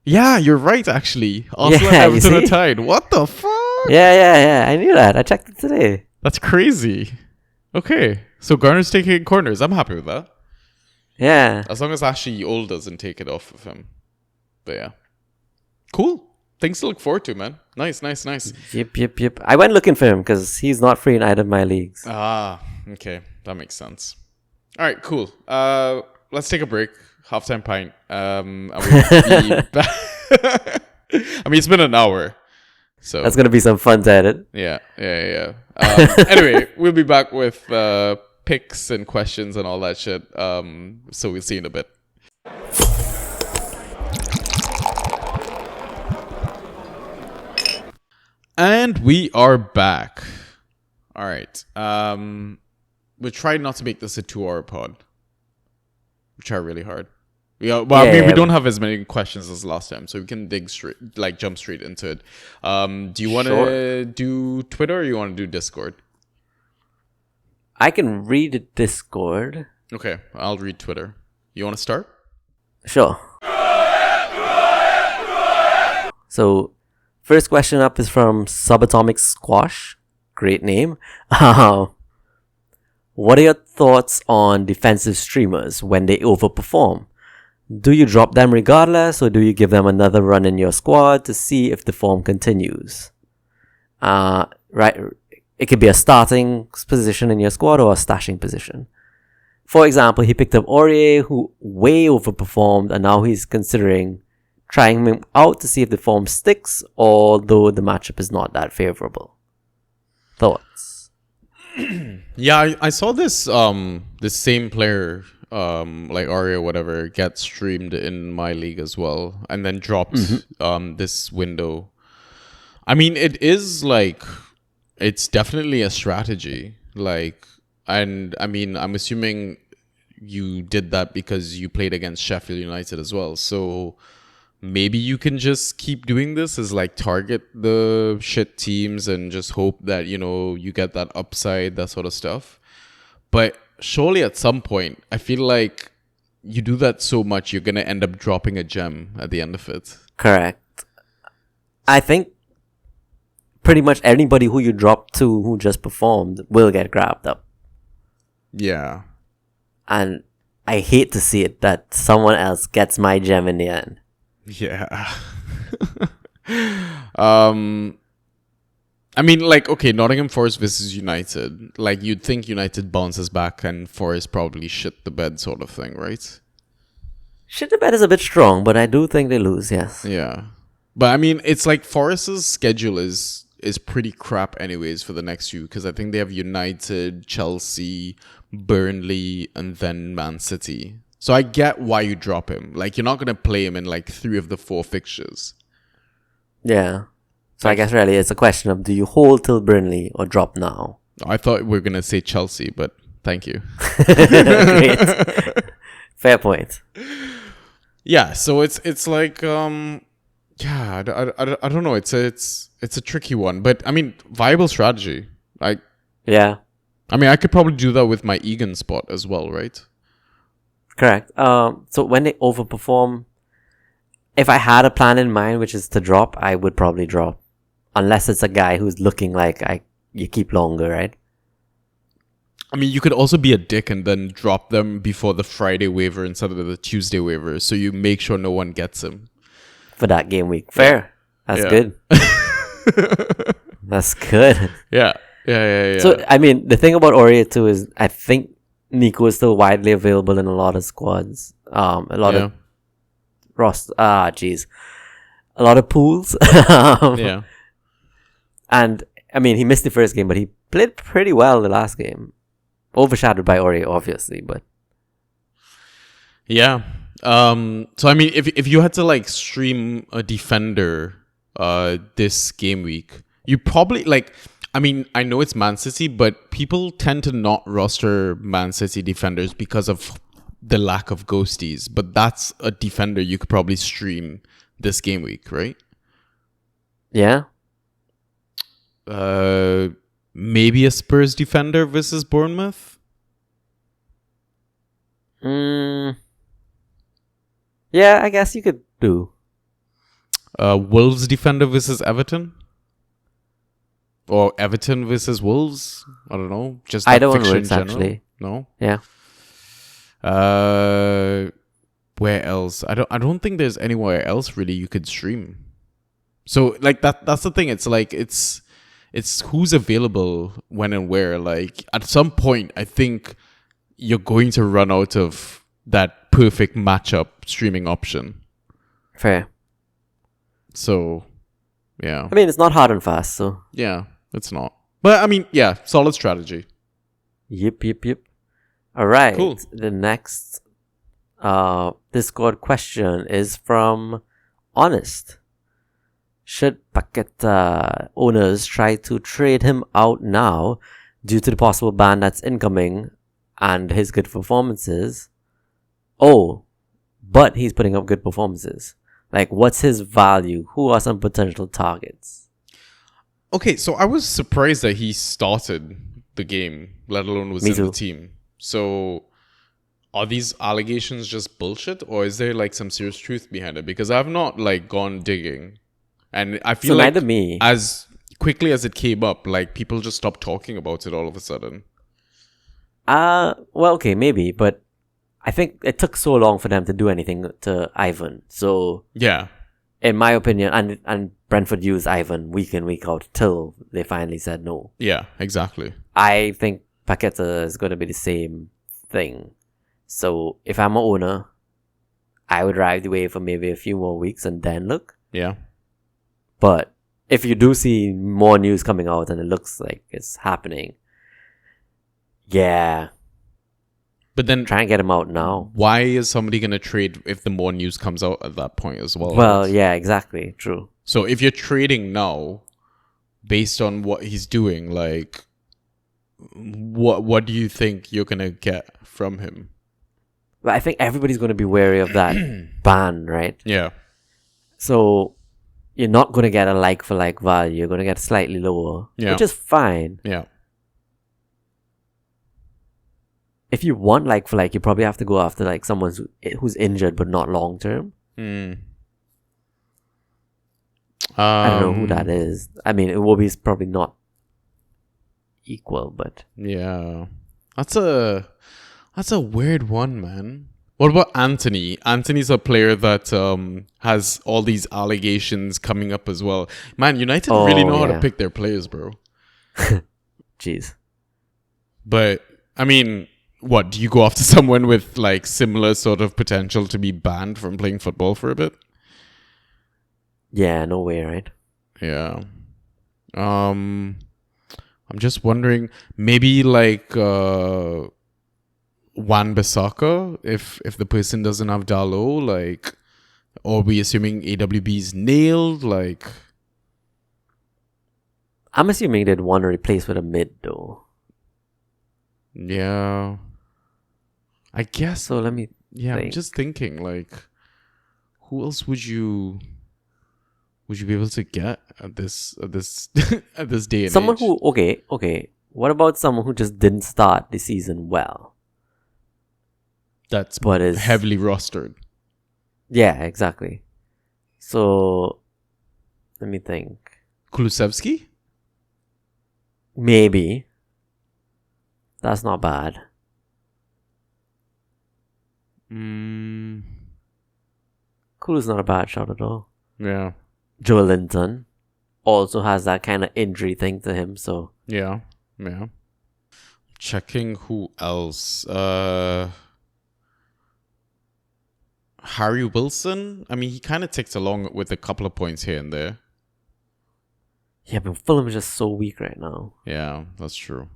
Yeah, you're right actually. Arsenal and Everton are tied. What the fuck? Yeah. I knew that. I checked it today. That's crazy. Okay. So Garner's taking corners. I'm happy with that. Yeah. As long as Ashley Ole doesn't take it off of him. But yeah. Cool. Things to look forward to, man. Nice. Yep. I went looking for him because he's not free in either of my leagues. Okay. That makes sense. All right, cool. Let's take a break. Halftime pint. And we'll be back. I mean, it's been an hour. So that's going to be some fun to edit. Yeah. Anyway, we'll be back with picks and questions and all that shit. So we'll see you in a bit. And we are back. All right. We'll try not to make this a 2-hour pod. We try really hard. We don't have as many questions as last time, so we can jump straight into it. Do you want to do Twitter or you want to do Discord? I can read Discord. Okay, I'll read Twitter. You want to start? Sure. So, first question up is from Subatomic Squash. Great name. What are your thoughts on defensive streamers when they overperform? Do you drop them regardless, or do you give them another run in your squad to see if the form continues? Right. it could be a starting position in your squad or a stashing position. For example, he picked up Aurier, who way overperformed, and now he's considering trying him out to see if the form sticks, although the matchup is not that favorable. Thoughts? Yeah, I saw this this same player like Aria or whatever get streamed in my league as well, and then dropped this window. I mean, it is like, it's definitely a strategy. Like, and I mean, I'm assuming you did that because you played against Sheffield United as well. So maybe you can just keep doing this, is like target the shit teams and just hope that, you know, you get that upside, that sort of stuff. But surely at some point, I feel like you do that so much, you're going to end up dropping a gem at the end of it. Correct. I think pretty much anybody who you drop to who just performed will get grabbed up. Yeah. And I hate to see it that someone else gets my gem in the end. Yeah. I mean, like, okay, Nottingham Forest versus United. Like, you'd think United bounces back and Forest probably shit the bed sort of thing, right? Shit the bed is a bit strong, but I do think they lose, yes. Yeah. But, I mean, it's like Forest's schedule is pretty crap anyways for the next few, because I think they have United, Chelsea, Burnley, and then Man City. So I get why you drop him. Like, you're not going to play him in, like, 3 of the 4 fixtures. Yeah. So I guess really it's a question of, do you hold till Burnley or drop now? I thought we were going to say Chelsea, but thank you. Great. Fair point. Yeah, so it's like, yeah, I don't know. It's a tricky one. But, I mean, viable strategy. Yeah. I mean, I could probably do that with my Egan spot as well, right? Correct. So when they overperform, if I had a plan in mind, which is to drop, I would probably drop. Unless it's a guy who's looking like you keep longer, right? I mean, you could also be a dick and then drop them before the Friday waiver instead of the Tuesday waiver, so you make sure no one gets them. For that game week. Fair. That's good. That's good. Yeah. So, I mean, the thing about Aurier too is I think Nico is still widely available in a lot of squads. A lot of a lot of pools. Yeah. And I mean, he missed the first game, but he played pretty well the last game. Overshadowed by Aurier, obviously, but yeah. So I mean, if you had to like stream a defender this game week, you probably like, I mean, I know it's Man City, but people tend to not roster Man City defenders because of the lack of ghosties. But that's a defender you could probably stream this game week, right? yeah. Maybe a Spurs defender versus Bournemouth. Yeah, I guess you could do. Wolves defender versus Everton. Or Everton versus Wolves. I don't know. Just that Either one fixture in works, general. actually. No. Yeah. Where else? I don't think there's anywhere else really you could stream. So like that's the thing. It's like it's who's available when and where. Like at some point, I think you're going to run out of that perfect matchup streaming option. Fair. So, yeah. I mean, it's not hard and fast, so. Yeah, it's not. But I mean, yeah, solid strategy. Yep. All right. Cool. The next Discord question is from Honest. Should Paqueta owners try to trade him out now due to the possible ban that's incoming and his good performances? Oh, but he's putting up good performances. Like, what's his value? Who are some potential targets? Okay, so I was surprised that he started the game, let alone was Me in too. the team. So, are these allegations just bullshit, or is there like some serious truth behind it? Because I've not like gone digging, and I feel So like neither me. as quickly as it came up, like people just stopped talking about it all of a sudden. Well, okay, maybe, but I think it took so long for them to do anything to Ivan. So Yeah, in my opinion, and Brentford used Ivan week in, week out till they finally said no. Yeah, exactly. I think Paqueta is going to be the same thing. So if I'm an owner, I would ride the wave for maybe a few more weeks and then look. Yeah. But if you do see more news coming out and it looks like it's happening, yeah, But then try and get him out now. why is somebody going to trade if the more news comes out at that point as well? Well, yeah, exactly. True. So if you're trading now based on what he's doing, like what do you think you're going to get from him? But I think everybody's going to be wary of that ban, right? Yeah. So you're not going to get a like-for-like value. You're going to get slightly lower, Yeah. which is fine. Yeah. If you want like-for-like, you probably have to go after like someone who's injured but not long-term. I don't know who that is. I mean, Iwobi's probably not equal, but Yeah. That's a weird one, man. What about Anthony? Anthony's a player that has all these allegations coming up as well. Man, United really know how to yeah. pick their players, bro. jeez. But I mean, what, do you go after someone with like similar sort of potential to be banned from playing football for a bit? Yeah, no way, right? Yeah. I'm just wondering, maybe like Wan-Bissaka, if the person doesn't have Dalot, like, or we assuming AWB's nailed, like. I'm assuming they'd want to replace with a mid, though. Yeah. I guess. So let me Yeah, I'm think. just thinking, like, who else would you be able to get at this at this day and Someone age? who, okay. What about someone who just didn't start the season well? That's But is heavily rostered. Yeah, exactly. So let me think. Kulusevski? Maybe. That's not bad. Kulu's not a bad shot at all. Yeah. Joe Linton also has that kind of injury thing to him, so Yeah. Checking who else. Harry Wilson. I mean, he kind of ticks along with a couple of points here and there. yeah, but Fulham is just so weak right now. Yeah, that's true.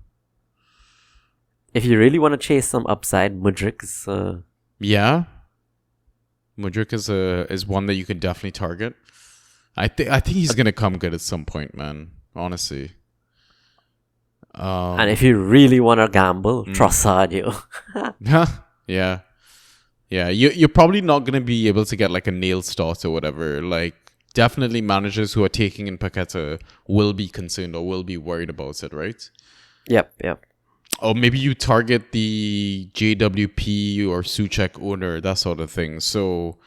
If you really want to chase some upside, Mudryk is Yeah. Mudryk is one that you can definitely target. I think he's gonna come good at some point, man. Honestly. and if you really want to gamble, Trossard, Yeah. Yeah, you're probably not going to be able to get like a nail start or whatever. Like, definitely managers who are taking in Paqueta will be concerned or will be worried about it, right? Yep. Or maybe you target the JWP or Suchek owner, that sort of thing. So,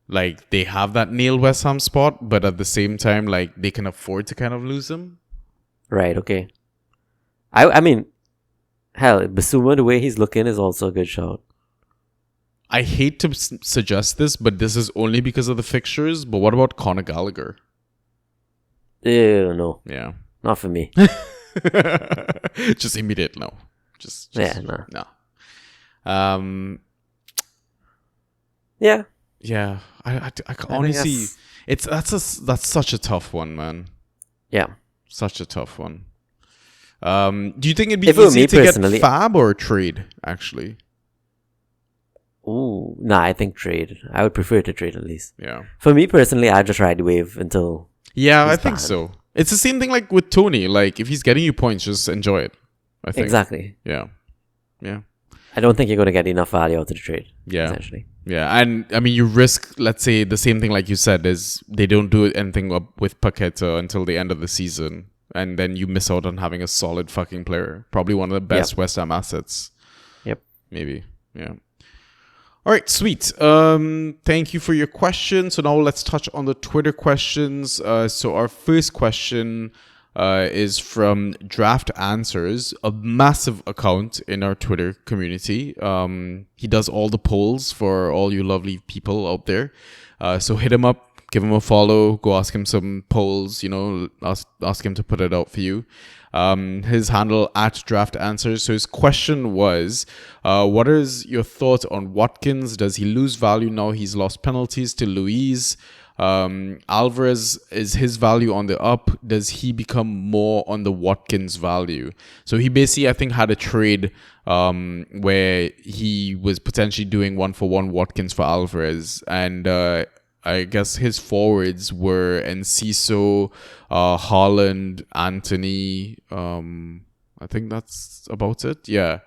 like, they have that nail West Ham spot, but at the same time, like, they can afford to kind of lose him. Right, okay. I mean, hell, Basuma, the way he's looking is also a good shot. I hate to suggest this, but this is only because of the fixtures. But what about Conor Gallagher? Ew, no. Yeah. Not for me. Just immediate no. Just Yeah, no. no. Yeah. Yeah. I honestly, that's such a tough one, man. Yeah. Such a tough one. Do you think it'd be If it were easy me to personally- get Fab or trade? Actually, Ooh, nah, I think trade. I would prefer to trade at least. yeah. For me personally, I'd just ride the wave until... Yeah, I He's think banned. so. It's the same thing like with Tony. Like, if he's getting you points, just enjoy it. I think. Exactly. Yeah. Yeah. I don't think you're going to get enough value out of the trade, Yeah. essentially. Yeah, and I mean, you risk, let's say, the same thing like you said, is they don't do anything up with Paqueta until the end of the season, and then you miss out on having a solid fucking player. Probably one of the best West Ham assets. Yep. Maybe. Yeah. All right, sweet. Thank you for your question. So now let's touch on the Twitter questions. So our first question is from Draft Answers, a massive account in our Twitter community. He does all the polls for all you lovely people out there. So hit him up, give him a follow. Go ask him some polls. Ask him to put it out for you. His handle at Draft Answers. So his question was, what is your thought on Watkins? Does he lose value now he's lost penalties to Luiz? Alvarez, is his value on the up? Does he become more on the Watkins value? So he basically, I think, had a trade where he was potentially doing 1-for-1 Watkins for Alvarez, and I guess his forwards were Enciso, Haaland, Anthony. I think that's about it. Yeah,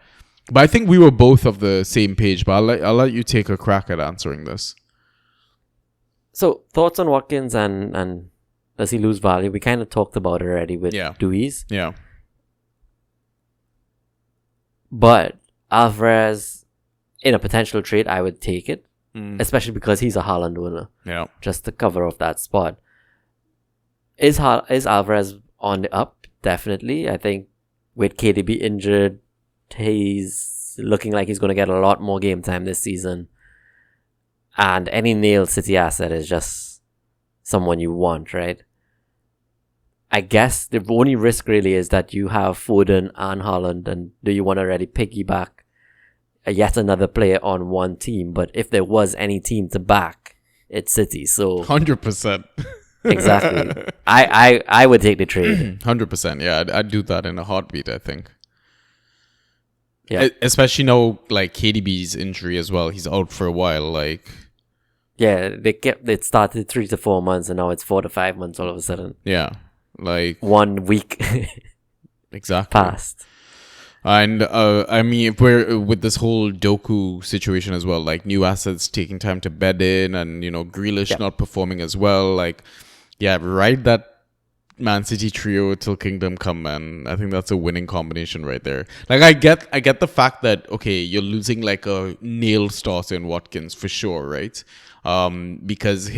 but I think we were both of the same page. But I'll let you take a crack at answering this. So, thoughts on Watkins and does he lose value? We kind of talked about it already with Luiz. Yeah. But Alvarez, in a potential trade, I would take it. Especially because he's a Haaland winner. Yeah. Just to cover off that spot. Is Alvarez on the up? Definitely. I think with KDB injured, he's looking like he's going to get a lot more game time this season. And any nailed City asset is just someone you want, right? I guess the only risk really is that you have Foden and Haaland, and do you want to already piggyback yet another player on one team? But if there was any team to back, it's City. So 100%. Exactly. I would take the trade. 100%. Yeah, I'd do that in a heartbeat, I think. Yeah. Especially now, like, KDB's injury as well. He's out for a while, like... Yeah, it started 3 to 4 months, and now it's 4 to 5 months all of a sudden. Yeah, like... 1 week exactly. passed. And, I mean, if we're with this whole Doku situation as well, like, new assets taking time to bed in, and, Grealish not performing as well, like, yeah, ride that Man City trio till Kingdom Come, man. I think that's a winning combination right there. Like, I get the fact that, okay, you're losing like a nail starter in Watkins for sure, right? Because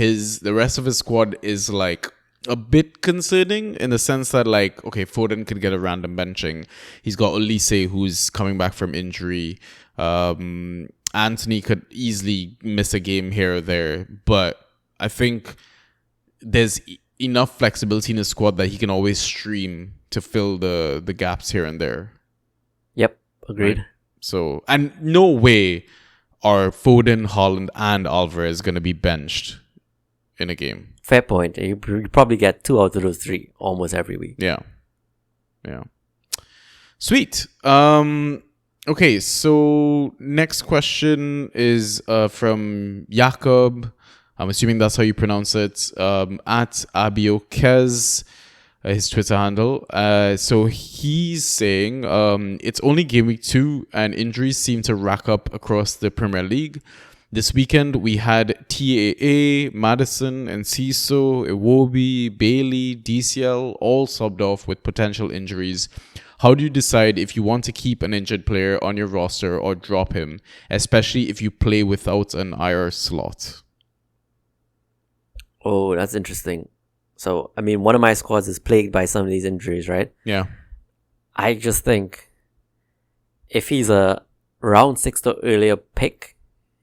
the rest of his squad is like a bit concerning in the sense that, like, okay, Foden could get a random benching. He's got Olise, who's coming back from injury. Anthony could easily miss a game here or there, but I think there's enough flexibility in his squad that he can always stream to fill the gaps here and there. Yep, agreed. Right? So, and no way are Foden, Haaland, and Alvarez going to be benched in a game. Fair point. You probably get 2 out of those 3 almost every week. Yeah. Sweet. Okay, so next question is from Jakob. I'm assuming that's how you pronounce it. At Abiokez, his Twitter handle. So he's saying it's only game week 2 and injuries seem to rack up across the Premier League. This weekend we had TAA, Maddison, Enciso, Iwobi, Bailey, DCL all subbed off with potential injuries. How do you decide if you want to keep an injured player on your roster or drop him, especially if you play without an IR slot? Oh, that's interesting. So, I mean, one of my squads is plagued by some of these injuries, right? Yeah. I just think if he's a round 6 or earlier pick,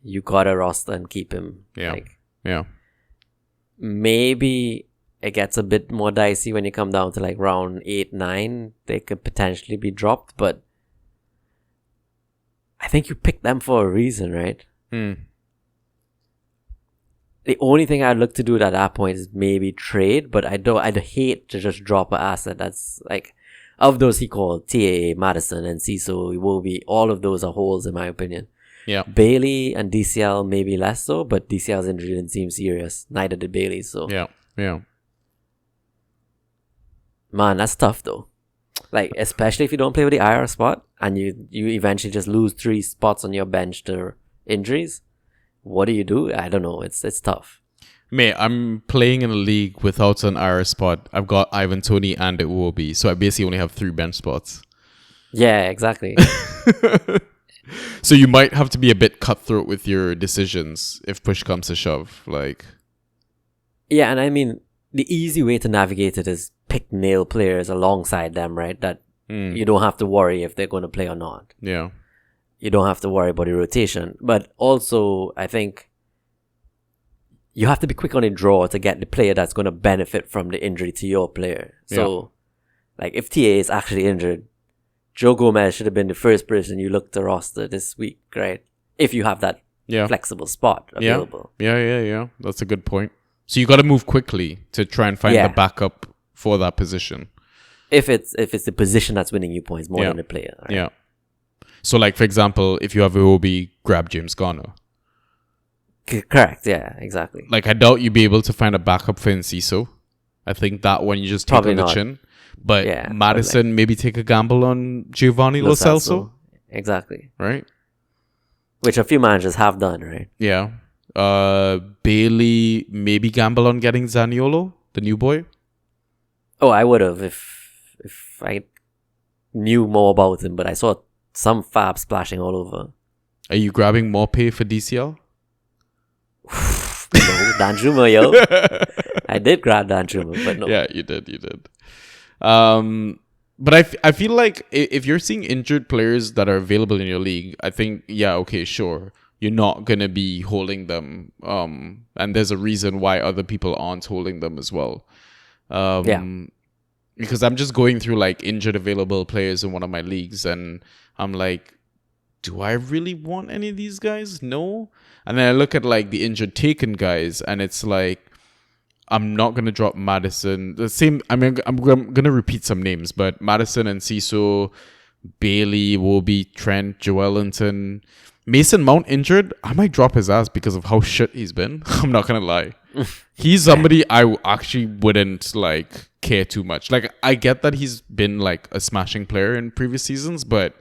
you gotta roster and keep him. Yeah. Yeah. Maybe it gets a bit more dicey when you come down to like round 8, 9. They could potentially be dropped, but I think you picked them for a reason, right? The only thing I'd look to do at that point is maybe trade, but I'd hate to just drop an asset that's like, of those he called TAA, Maddison, and Ciso, Iwobi, all of those are holes in my opinion. Yeah. Bailey and DCL maybe less so, but DCL's injury didn't seem serious. Neither did Bailey, so. Yeah. Man, that's tough though. Like, especially if you don't play with the IR spot and you eventually just lose 3 spots on your bench to injuries. What do? I don't know. It's tough. Mate, I'm playing in a league without an IR spot. I've got Ivan Toney and Iwobi, so I basically only have 3 bench spots. Yeah, exactly. So you might have to be a bit cutthroat with your decisions if push comes to shove. Like, yeah, and I mean, the easy way to navigate it is pick nail players alongside them, right? That you don't have to worry if they're going to play or not. Yeah. You don't have to worry about the rotation. But also, I think you have to be quick on a draw to get the player that's going to benefit from the injury to your player. So, like, if TA is actually injured, Joe Gomez should have been the first person you look to roster this week, right? If you have that flexible spot available. Yeah. That's a good point. So you got to move quickly to try and find the backup for that position. If it's the position that's winning you points more than the player. Right? Yeah. So, like, for example, if you have Iwobi, grab James Garner. Correct. Yeah, exactly. Like, I doubt you'd be able to find a backup for Enciso. I think that one you just take on the chin. But Madison, maybe take a gamble on Giovanni Lo Celso. Exactly. Right? Which a few managers have done, right? Yeah. Bailey, maybe gamble on getting Zaniolo, the new boy. Oh, I would have if I knew more about him, but I saw some fab splashing all over. Are you grabbing more pay for DCL? No, Danjuma, yo. I did grab Danjuma, but no. Yeah, you did. But I feel like if you're seeing injured players that are available in your league, I think, okay, sure. You're not going to be holding them. And there's a reason why other people aren't holding them as well. Because I'm just going through like injured available players in one of my leagues and I'm like, do I really want any of these guys? No. And then I look at like the injured taken guys and it's like, I'm not going to drop Madison. The same, I mean, I'm going to repeat some names, but Madison and Ciso, Bailey, Wobie, Trent, Joelinton, Mason Mount injured. I might drop his ass because of how shit he's been. I'm not going to lie. He's somebody I actually wouldn't like care too much. Like, I get that he's been like a smashing player in previous seasons, but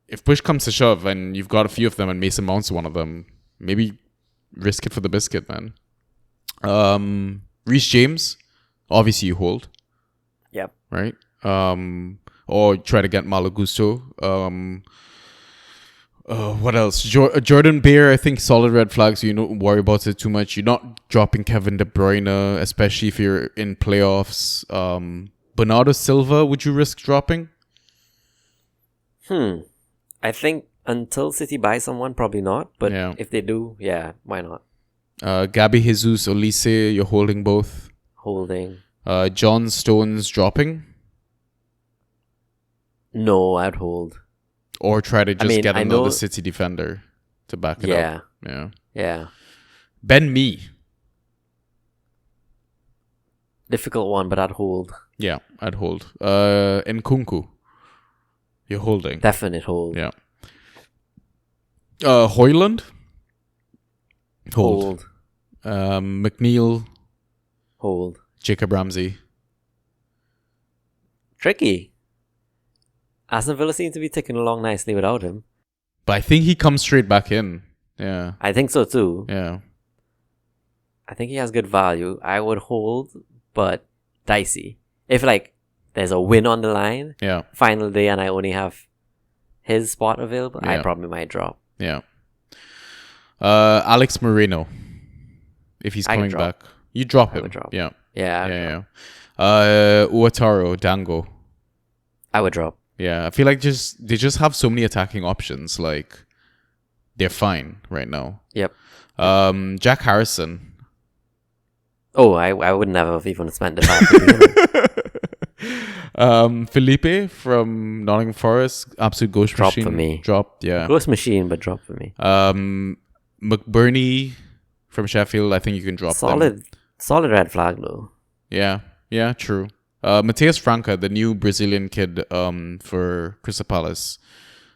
if push comes to shove and you've got a few of them and Mason Mount's one of them, maybe risk it for the biscuit, man. Reece James, obviously you hold. Yep. Right? Or try to get Malo Gusto. What else? Jordan Bear, I think solid red flags. So you don't worry about it too much. You're not dropping Kevin De Bruyne, especially if you're in playoffs. Bernardo Silva, would you risk dropping? I think until City buys someone, probably not. But if they do, why not? Gabby Jesus, Olise, you're holding both. Holding. John Stones dropping? No, I'd hold. Or try to just get another City defender to back it up. Yeah. Ben Mee. Difficult one, but I'd hold. Yeah, I'd hold. Nkunku. You're holding. Definite hold. Yeah. Hoyland. Hold. McNeil. Hold. Jacob Ramsey. Tricky. Aston Villa seems to be ticking along nicely without him. But I think he comes straight back in. Yeah. I think so too. Yeah. I think he has good value. I would hold, but dicey. If like there's a win on the line, final day, and I only have his spot available, I probably might drop. Yeah. Alex Moreno, if he's coming back, you drop him. I would drop. Yeah. Yeah. Uataro, Dango. I would drop. Yeah, I feel like they just have so many attacking options. Like, they're fine right now. Yep. Jack Harrison. Oh, I would never have even spent the time. Felipe from Nottingham Forest, absolute ghost drop machine. For me. Drop, yeah. Ghost machine, but drop for me. McBurney from Sheffield, I think you can drop them. Solid red flag though. Yeah, true. Mateus Franca, the new Brazilian kid for Crystal Palace.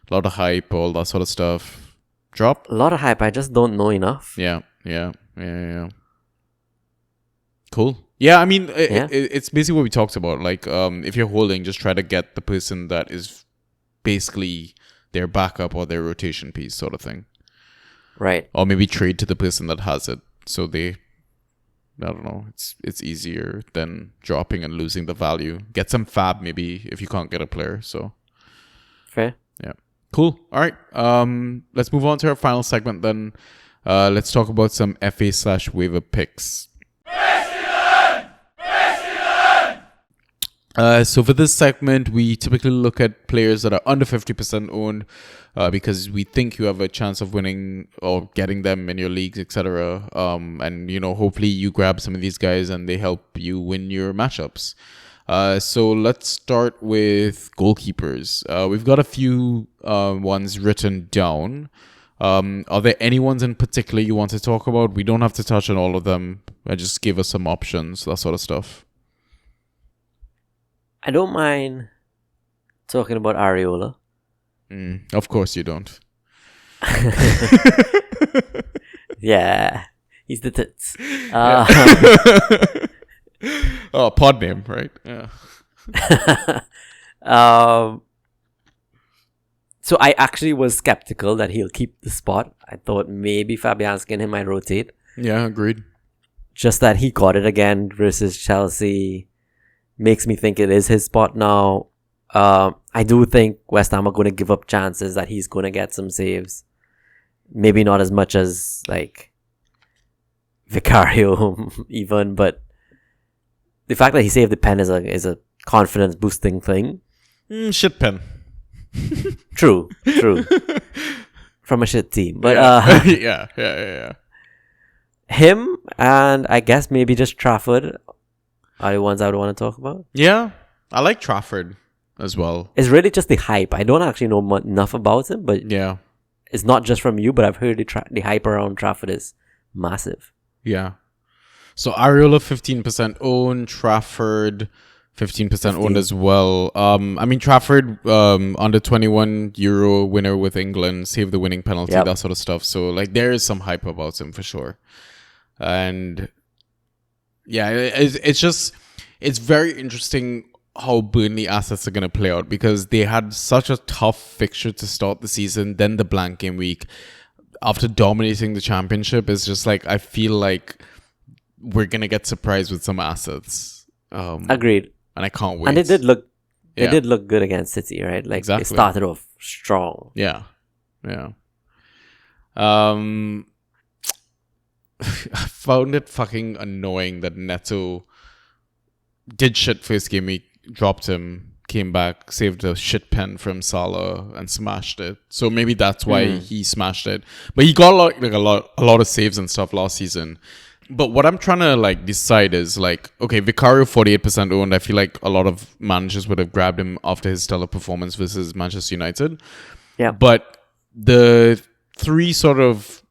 A lot of hype, all that sort of stuff. Drop? A lot of hype, I just don't know enough. Yeah. Cool. Yeah, I mean, it's basically what we talked about. Like, if you're holding, just try to get the person that is basically their backup or their rotation piece sort of thing. Right. Or maybe trade to the person that has it. So I don't know. It's easier than dropping and losing the value. Get some fab maybe if you can't get a player. So fair. Yeah. Cool. All right. Let's move on to our final segment then. Let's talk about some FA/waiver picks. So for this segment, we typically look at players that are under 50% owned because we think you have a chance of winning or getting them in your leagues, etc. And, hopefully you grab some of these guys and they help you win your matchups. So let's start with goalkeepers. We've got a few ones written down. Are there any ones in particular you want to talk about? We don't have to touch on all of them. I just give us some options, that sort of stuff. I don't mind talking about Areola. Of course you don't. Yeah, he's the tits. Oh, pod name, right? Yeah. So I actually was skeptical that he'll keep the spot. I thought maybe Fabianski and him might rotate. Yeah, agreed. Just that he got it again versus Chelsea makes me think it is his spot now. I do think West Ham are going to give up chances that he's going to get some saves. Maybe not as much as like Vicario even, but the fact that he saved the pen is a confidence boosting thing. Shit pen. True. From a shit team. But yeah. him and I guess maybe just Trafford are the ones I would want to talk about. Yeah, I like Trafford as well. It's really just the hype. I don't actually know enough about him, but yeah, it's not just from you, but I've heard the hype around Trafford is massive. Yeah. So Areola 15% owned, Trafford 15% owned as well. Trafford under 21 Euro winner with England, saved the winning penalty, that sort of stuff. So there is some hype about him for sure. And yeah, it's very interesting how Burnley assets are going to play out because they had such a tough fixture to start the season. Then the blank game week after dominating the championship is just I feel like we're going to get surprised with some assets. Agreed. And I can't wait. And it did look good against City, right? Exactly. It started off strong. Yeah. I found it fucking annoying that Neto did shit first game week, dropped him, came back, saved a shit pen from Salah and smashed it. So maybe that's why he smashed it. But he got a lot of saves and stuff last season. But what I'm trying to decide is okay, Vicario 48% owned. I feel like a lot of managers would have grabbed him after his stellar performance versus Manchester United. Yeah. But the three sort of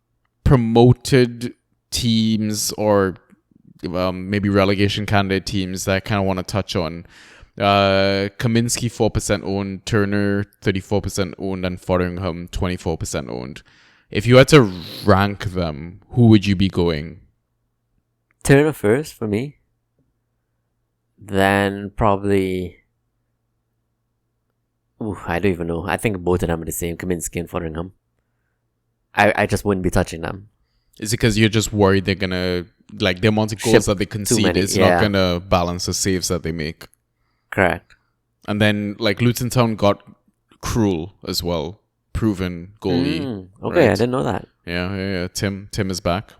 promoted teams or maybe relegation candidate teams that I kind of want to touch on. Kaminsky 4% owned, Turner 34% owned, and Fotheringham 24% owned. If you had to rank them, who would you be going? Turner first for me. Then probably... I don't even know. I think both of them are the same, Kaminsky and Fotheringham. I just wouldn't be touching them. Is it because you're just worried they're going to... the amount of goals that they concede is not going to balance the saves that they make? Correct. And then, Luton Town got Krul as well. Proven goalie. Okay, right? I didn't know that. Yeah. Tim is back.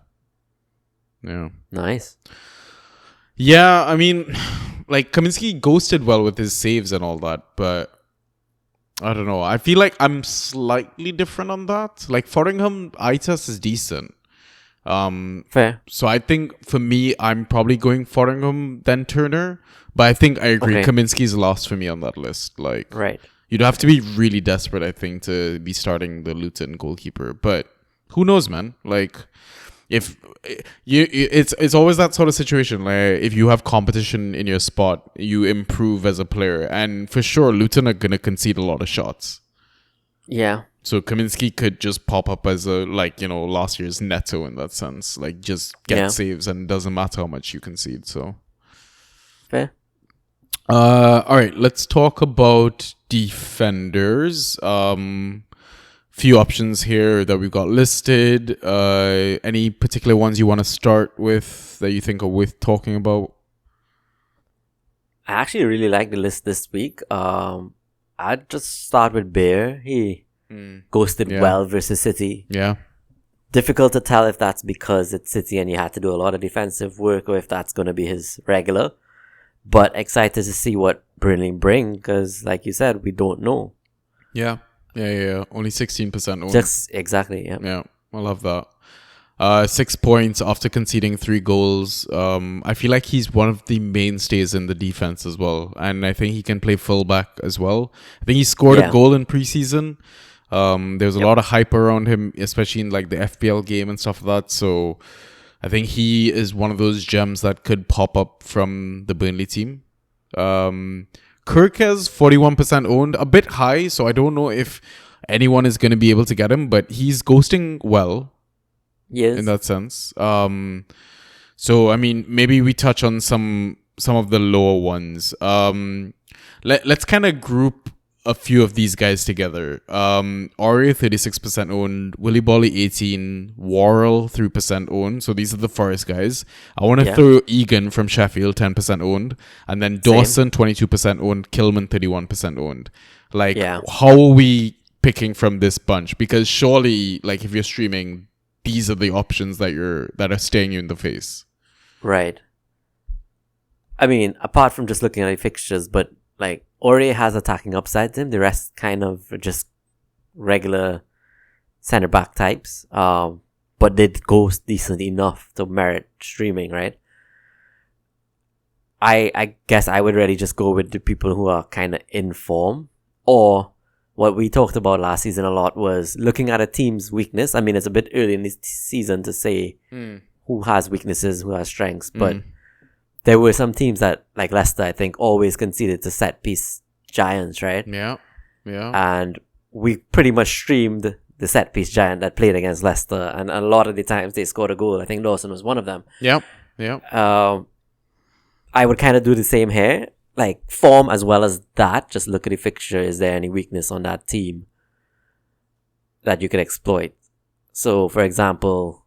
Yeah. Nice. Yeah, Kaminsky ghosted well with his saves and all that, but I don't know. I feel like I'm slightly different on that. Fotheringham, eye test is decent. Fair. So I think for me, I'm probably going Fotheringham then Turner, but I think I agree. Okay. Kaminsky's last for me on that list. Right. You'd have to be really desperate, I think, to be starting the Luton goalkeeper. But who knows, man? If it's always that sort of situation. If you have competition in your spot, you improve as a player, and for sure, Luton are gonna concede a lot of shots. Yeah. So Kaminsky could just pop up as a last year's Neto in that sense. Just get saves and it doesn't matter how much you concede. So fair. All right, let's talk about defenders. Few options here that we've got listed. Any particular ones you want to start with that you think are worth talking about? I actually really like the list this week. I'd just start with Bear. He ghosted well versus City. Yeah. Difficult to tell if that's because it's City and you had to do a lot of defensive work or if that's going to be his regular. But excited to see what Burnley bring, because like you said, we don't know. Yeah. Only 16% owned. Just exactly, yeah. Yeah, I love that. 6 points after conceding 3 goals. I feel like he's one of the mainstays in the defense as well, and I think he can play fullback as well. I think he scored a goal in preseason. There was a lot of hype around him, especially in like the FPL game and stuff like that. So I think he is one of those gems that could pop up from the Burnley team. Kirk has 41% owned, a bit high, so I don't know if anyone is going to be able to get him, but he's ghosting well. Yes. In that sense. So I mean, maybe we touch on some of the lower ones. Let's kind of group a few of these guys together. Aurier 36% owned, Willy Bolly 18, Worrell 3% owned. So these are the Forest guys. I want to throw Egan from Sheffield 10% owned, and then Dawson 22% owned, Kilman 31% owned. Like, how are we picking from this bunch? Because surely, like, if you're streaming, these are the options that are staring you in the face. Right. I mean, apart from just looking at the fixtures, but like Aurier has attacking upside to him. The rest kind of just regular center back types. But they go decent enough to merit streaming, right? I guess I would really just go with the people who are kind of in form, or what we talked about last season a lot was looking at a team's weakness. I mean, it's a bit early in this season to say who has weaknesses, who has strengths, but there were some teams that, like Leicester, I think, always conceded to set-piece giants, right? Yeah. And we pretty much streamed the set-piece giant that played against Leicester, and a lot of the times they scored a goal. I think Dawson was one of them. Yeah. I would kind of do the same here. Like, form as well as that. Just look at the fixture. Is there any weakness on that team that you could exploit? So, for example,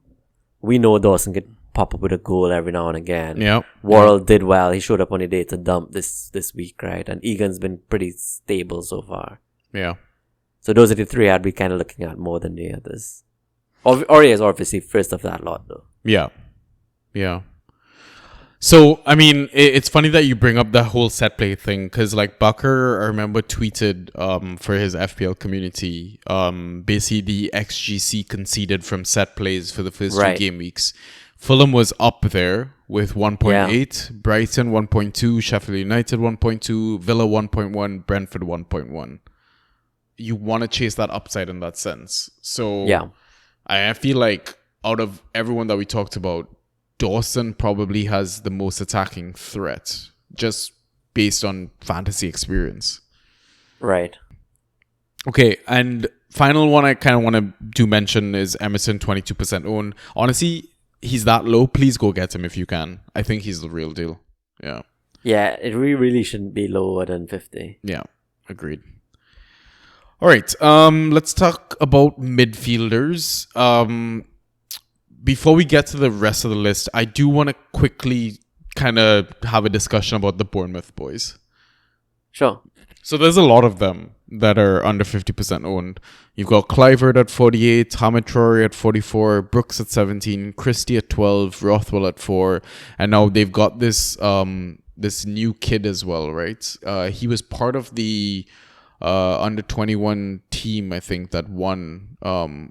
we know Dawson could pop up with a goal every now and again. Yeah. Worrell did well. He showed up on the day to dump this week, right? And Egan's been pretty stable so far. Yeah. So those are the three I'd be kind of looking at more than the others. Aurier is obviously first of that lot, though. Yeah. So, I mean, it's funny that you bring up that whole set play thing, because like Bucker, I remember tweeted for his FPL community, basically the XGC conceded from set plays for the first 2 game weeks. Fulham was up there with 1.8, Brighton 1.2, Sheffield United 1.2, Villa 1.1, Brentford 1.1. You want to chase that upside in that sense. So I feel like out of everyone that we talked about, Dawson probably has the most attacking threat, just based on fantasy experience. Right. Okay, and final one I kind of want to do mention is Emerson, 22% owned. Honestly, he's that low. Please go get him if you can. I think he's the real deal. Yeah. Yeah, it really shouldn't be lower than 50. Yeah, agreed. All right, let's talk about midfielders. Before we get to the rest of the list, I do want to quickly kind of have a discussion about the Bournemouth boys. Sure. So there's a lot of them that are under 50% owned. You've got Clivert at 48, Hamid Traore at 44, Brooks at 17, Christie at 12, Rothwell at 4, and now they've got this this new kid as well, right? He was part of the under 21 team, I think, that won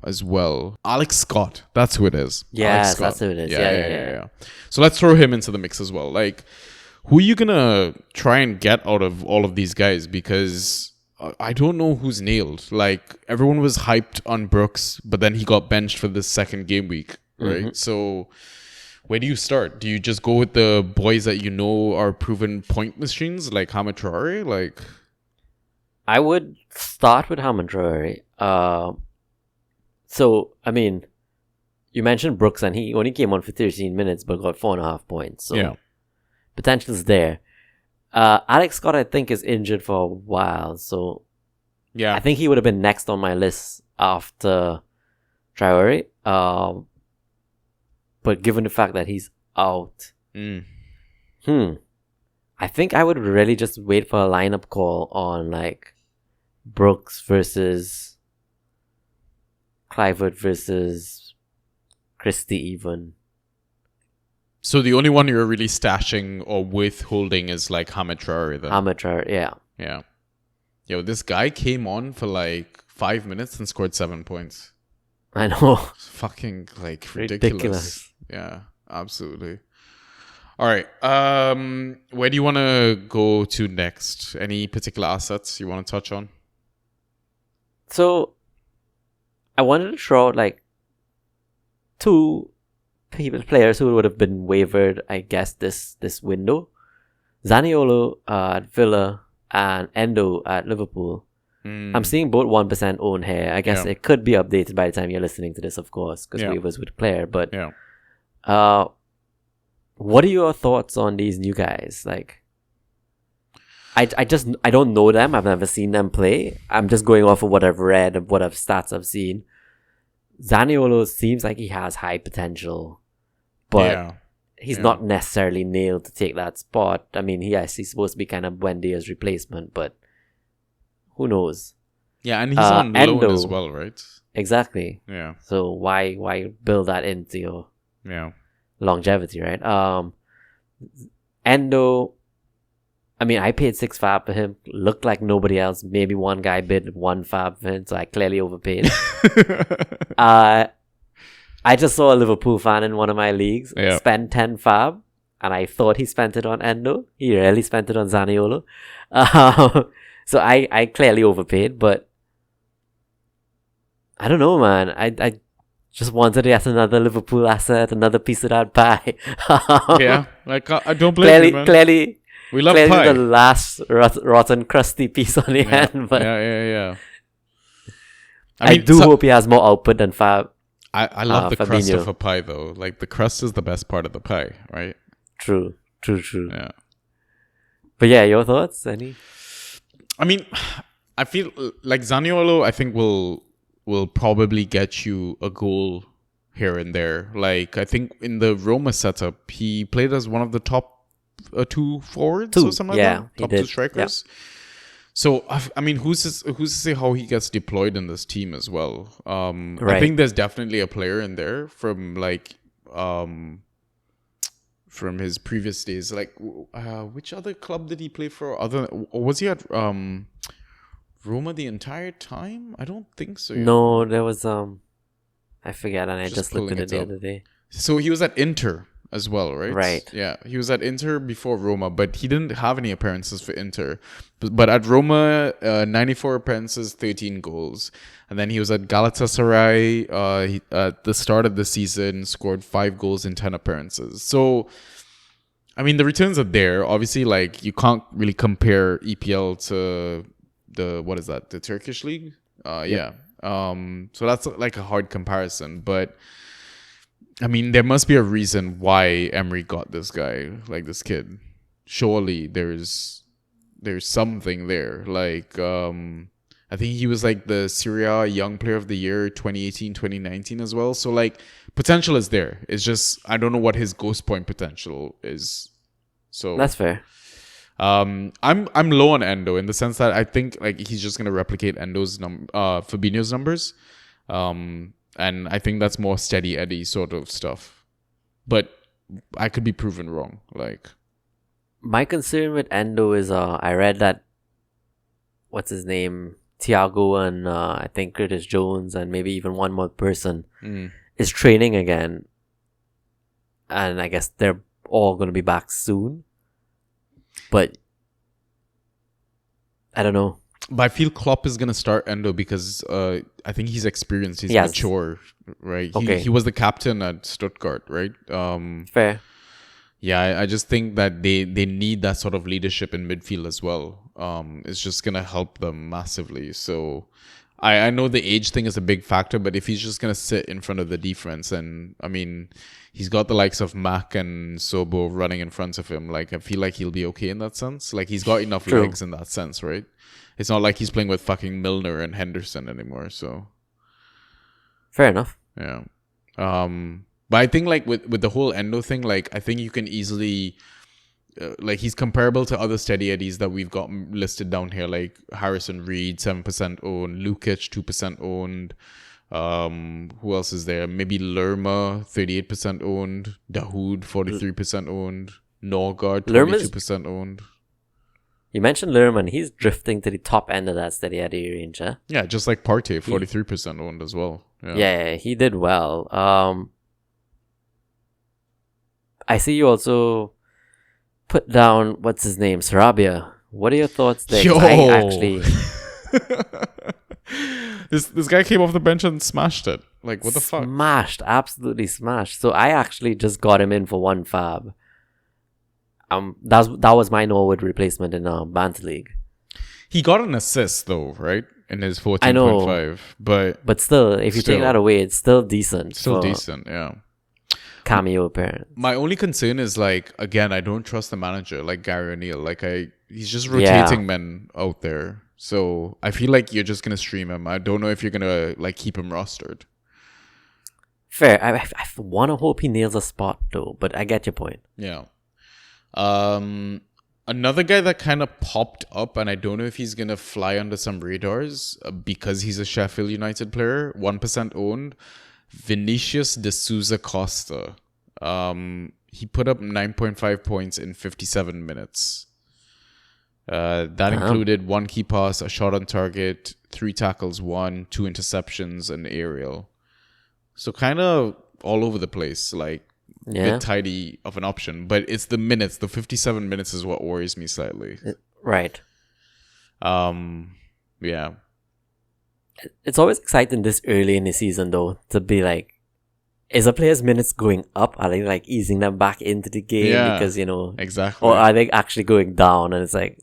as well. Alex Scott, that's who it is. Yes, that's who it is. Yeah. So let's throw him into the mix as well. Like, who are you gonna try and get out of all of these guys? Because I don't know who's nailed. Like, everyone was hyped on Brooks, but then he got benched for the second game week, right? So where do you start? Do you just go with the boys that you know are proven point machines, like Hamid Traore? Like, I would start with Hamid Traore. So, I mean, you mentioned Brooks, and he only came on for 13 minutes, but got 4.5 points. So, potential's there. Alex Scott, I think, is injured for a while. So, I think he would have been next on my list after Traore. But given the fact that he's out, I think I would really just wait for a lineup call on like Brooks versus Clivert versus Christie even. So the only one you're really stashing or withholding is like Hamid Traore then. Yeah. Yeah. Yo, this guy came on for like 5 minutes and scored 7 points. I know. It's fucking like Ridiculous. ridiculous. Yeah, absolutely. All right. Where do you want to go to next? Any particular assets you want to touch on? So, I wanted to throw out like two players who would have been wavered, I guess, this window. Zaniolo at Villa and Endo at Liverpool. I'm seeing both 1% own here. I guess it could be updated by the time you're listening to this, of course, because waivers would declare. But what are your thoughts on these new guys? Like, I don't know them. I've never seen them play. I'm just going off of what I've read and what stats I've seen. Zaniolo seems like he has high potential, but he's not necessarily nailed to take that spot. I mean, he's supposed to be kind of Buendia's replacement, but who knows? Yeah, and he's on loan as well, right? Exactly. Yeah. So why build that into your longevity, right? Endo, I mean, I paid 6 fab for him. Looked like nobody else. Maybe one guy bid 1 fab for him, so I clearly overpaid. I just saw a Liverpool fan in one of my leagues spend 10 fab, and I thought he spent it on Endo. He really spent it on Zaniolo. So I clearly overpaid, but I don't know, man. I just wanted to get another Liverpool asset, another piece of that pie. Like I don't blame you, man. Clearly, we love pie. The last rotten, crusty piece on the end, but I do hope he has more output than Fab. I love the Fabinho. crust of a pie, though. Like, the crust is the best part of the pie, right? True. Yeah. But yeah, your thoughts? Any? I mean, I feel like Zaniolo, I think, will probably get you a goal here and there. Like, I think in the Roma setup, he played as one of the top 2 forwards or something like that. Top 2 strikers. Yeah. So, I mean, who's to say how he gets deployed in this team as well? I think there's definitely a player in there from his previous days. Like, which other club did he play for? Or was he at Roma the entire time? I don't think so. No, there was I forget, and I just looked at it the other day. So he was at Inter as well, right? Right. Yeah, he was at Inter before Roma, but he didn't have any appearances for Inter. But at Roma, 94 appearances, 13 goals. And then he was at Galatasaray at the start of the season, scored 5 goals in 10 appearances. So, I mean, the returns are there. Obviously, like, you can't really compare EPL to the Turkish league? Yeah. So that's like a hard comparison, but I mean, there must be a reason why Emery got this guy, like this kid. Surely there's something there. Like, I think he was like the Serie A Young Player of the Year 2018, 2019 as well. So like, potential is there. It's just, I don't know what his ghost point potential is. So that's fair. I'm low on Endo in the sense that I think like he's just gonna replicate Fabinho's numbers. And I think that's more steady Eddie sort of stuff. But I could be proven wrong. Like, my concern with Endo is I read that what's his name? Thiago and I think Curtis Jones and maybe even one more person is training again. And I guess they're all gonna be back soon. But I don't know. But I feel Klopp is going to start Endo because I think he's experienced. He's mature, right? Okay. He was the captain at Stuttgart, right? Fair. Yeah, I just think that they need that sort of leadership in midfield as well. It's just going to help them massively. So I know the age thing is a big factor, but if he's just going to sit in front of the defense, and I mean, he's got the likes of Mac and Sobo running in front of him. Like, I feel like he'll be okay in that sense. Like, he's got enough legs in that sense, right? It's not like he's playing with fucking Milner and Henderson anymore, so. Fair enough. Yeah. But I think, like, with the whole Endo thing, like, I think you can easily... like, he's comparable to other steady eddies that we've got listed down here, like Harrison Reed, 7% owned, Lukic, 2% owned, Who else is there? Maybe Lerma, 38% owned. Dahoud, 43% owned. Norgard, 22% owned. You mentioned Lerman. He's drifting to the top end of that steady Eddie range, huh? Yeah, just like Partey, 43% owned as well. Yeah, he did well. I see you also put down, what's his name? Sarabia. What are your thoughts there? 'Cause I actually... This guy came off the bench and smashed it. Like, what the fuck? Smashed. Absolutely smashed. So I actually just got him in for one fab. That was my Norwood replacement in Banter League. He got an assist though, right? In his 14.5. I know. But still, if you take that away, it's still decent. Still decent, yeah. Cameo appearance. My only concern is, like, again, I don't trust the manager like Gary O'Neill. Like, he's just rotating men out there. So I feel like you're just gonna stream him. I don't know if you're gonna like keep him rostered. Fair. I want to hope he nails a spot though, but I get your point. Yeah. Another guy that kind of popped up, and I don't know if he's gonna fly under some radars because he's a Sheffield United player, 1% owned, Vinicius de Souza Costa. He put up 9.5 points in 57 minutes. That included 1 key pass, a shot on target, 3 tackles, 1, 2 interceptions, and aerial. So kind of all over the place, like bit tidy of an option. But it's the minutes. The 57 minutes is what worries me slightly. Right. Yeah. It's always exciting this early in the season, though, to be like, is a player's minutes going up? Are they like easing them back into the game? Yeah, because, exactly. Or are they actually going down? And it's like,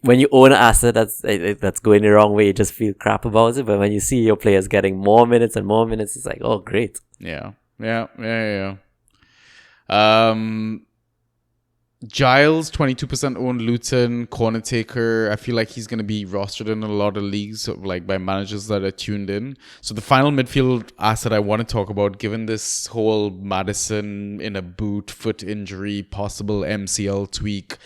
when you own an asset that's going the wrong way, you just feel crap about it. But when you see your players getting more minutes and more minutes, it's like, oh, great. Yeah. Giles, 22% owned Luton, corner taker. I feel like he's going to be rostered in a lot of leagues, like by managers that are tuned in. So the final midfield asset I want to talk about, given this whole Maddison in a boot, foot injury, possible MCL tweak.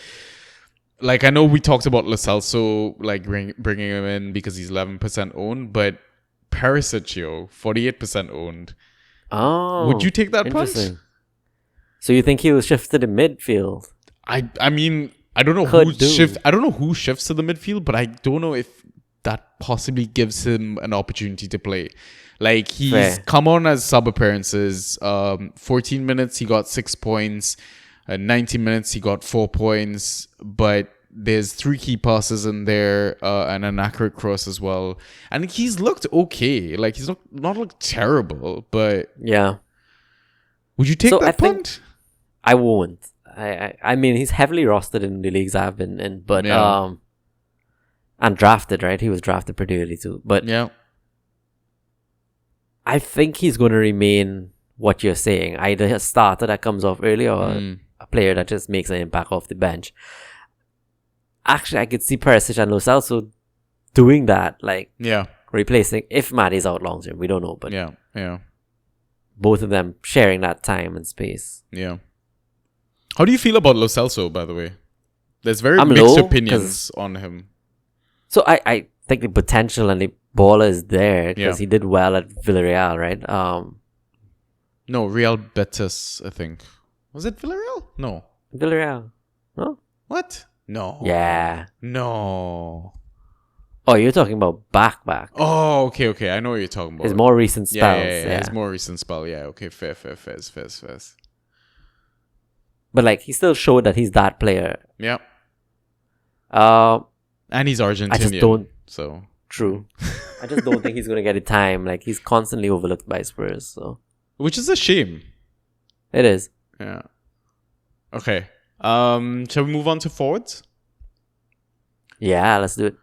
Like, I know we talked about Lo Celso, like bringing him in because he's 11% owned, but Perisic, 48% owned. Oh, would you take that punt? So you think he will shift to the midfield? I mean, I don't know who shifts to the midfield, but I don't know if that possibly gives him an opportunity to play. Like, he's come on as sub appearances. 14 minutes, he got 6 points. 90 minutes, he got 4 points. But there's 3 key passes in there and an accurate cross as well. And he's looked okay. Like, he's not looked terrible, but... Yeah. Would you take that punt? I won't. I mean, he's heavily rostered in the leagues I've been in, but and drafted, right? He was drafted pretty early too. But yeah, I think he's going to remain what you're saying, either a starter that comes off early or a player that just makes an impact off the bench. Actually, I could see Perisic and Lo Celso doing that, like replacing if Maddie's out long term. We don't know, but yeah, both of them sharing that time and space. Yeah. How do you feel about Lo Celso, by the way? There's very mixed opinions on him. So I think the potential and the baller is there because he did well at Villarreal, right? No, Real Betis, I think. Was it Villarreal? No. Villarreal. No? What? No. Yeah. No. Oh, you're talking about back. Oh, okay. I know what you're talking about. His more recent spells. Yeah. His more recent spell. Yeah, okay. Fair. But, like, he still showed that he's that player. Yeah. And he's Argentinian. I just don't... So... True. I just don't think he's going to get the time. Like, he's constantly overlooked by Spurs, so... Which is a shame. It is. Yeah. Okay. Shall we move on to forwards? Yeah, let's do it.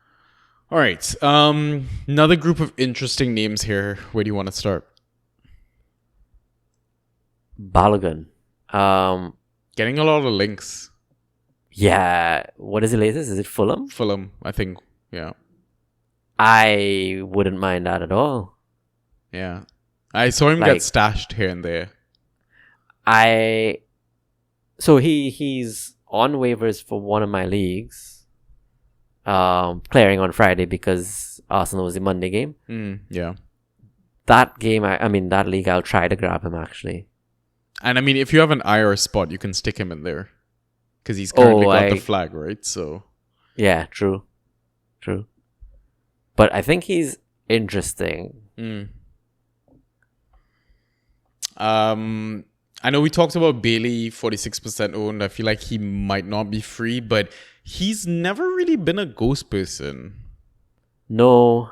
All right. Another group of interesting names here. Where do you want to start? Balogun. Getting a lot of links. Yeah. What is the latest? Is it Fulham? Fulham, I think. Yeah. I wouldn't mind that at all. Yeah. I saw him get stashed here and there. So he's on waivers for one of my leagues. Clearing on Friday because Arsenal was the Monday game. Yeah. that game, that league, I'll try to grab him actually. And I mean, if you have an IR spot, you can stick him in there. Because he's currently got the flag, right? So yeah, true. But I think he's interesting. I know we talked about Bailey, 46% owned. I feel like he might not be free, but he's never really been a ghost person. No.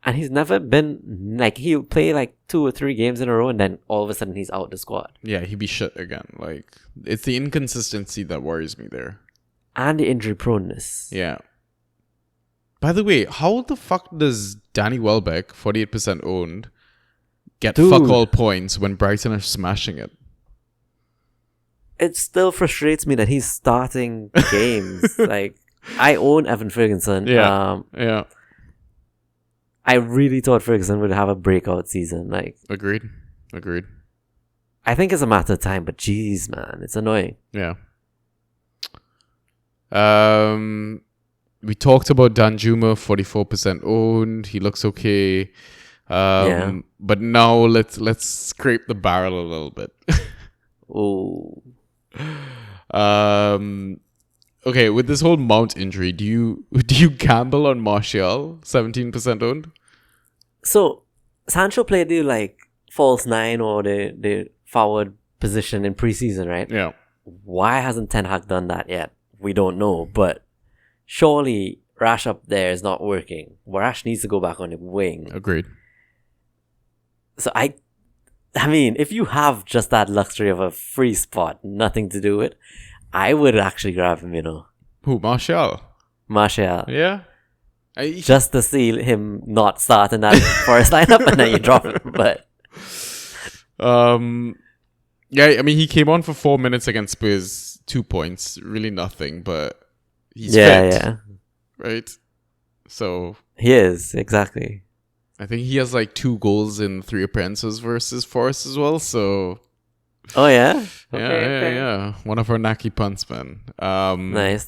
And he's never been, like, he'll play like 2 or 3 games in a row and then all of a sudden he's out the squad. Yeah, he'd be shit again. Like, it's the inconsistency that worries me there. And the injury proneness. Yeah. By the way, how the fuck does Danny Welbeck, 48% owned, get fuck all points when Brighton are smashing it? It still frustrates me that he's starting games. Like, I own Evan Ferguson. Yeah. I really thought Ferguson would have a breakout season. Like, Agreed. I think it's a matter of time, but jeez, man, it's annoying. Yeah. We talked about Danjuma, 44% owned. He looks okay. But now let's scrape the barrel a little bit. Oh. Okay, with this whole Mount injury, do you gamble on Martial, 17% owned? So Sancho played the like false 9 or the forward position in preseason, right? Yeah. Why hasn't Ten Hag done that yet? We don't know, but surely Rash up there is not working. Rash needs to go back on the wing. Agreed. So I mean, if you have just that luxury of a free spot, nothing to do with, I would actually grab him, you know. Who, Martial? Martial. Yeah. Just to see him not start in that first lineup and then you drop him. But yeah, I mean, he came on for 4 minutes against Spurs, 2 points, really nothing, but he's fit. Yeah. Right? So he is, exactly. I think he has like 2 goals in 3 appearances versus Forest as well, so... Oh, yeah? Yeah. One of our Naki punts, man. Nice.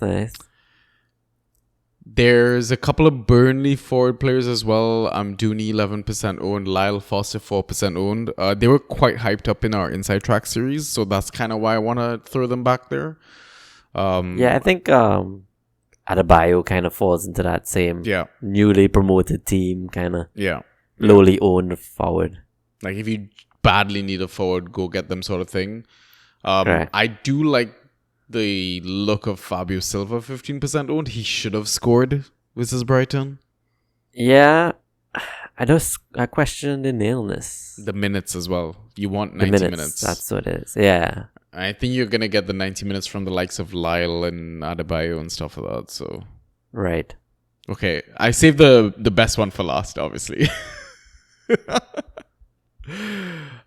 There's a couple of Burnley forward players as well. Dooney, 11% owned. Lyle Foster, 4% owned. They were quite hyped up in our Inside Track series, so that's kind of why I want to throw them back there. I think Adebayo kind of falls into that same newly promoted team kind of lowly owned forward. Like if you badly need a forward, go get them sort of thing. I do like the look of Fabio Silva, 15% owned. He should have scored versus Brighton. Yeah. I question the nailness. The minutes as well. You want 90 minutes. That's what it is. Yeah. I think you're going to get the 90 minutes from the likes of Lyle and Adebayo and stuff like that. So right. Okay. I saved the best one for last, obviously.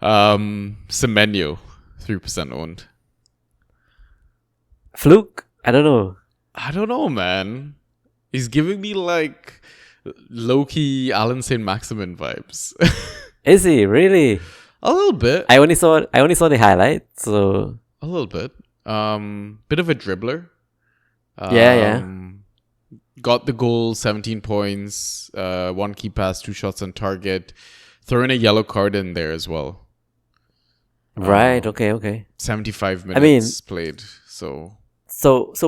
Semenyo, 3% owned. Fluke? I don't know, man. He's giving me like low-key Alan St. Maximin vibes. Is he really? A little bit. I only saw the highlights, so a little bit. Bit of a dribbler. Yeah. Got the goal, 17 points, 1 key pass, 2 shots on target. Throw in a yellow card in there as well. Right. Okay. 75 minutes played. So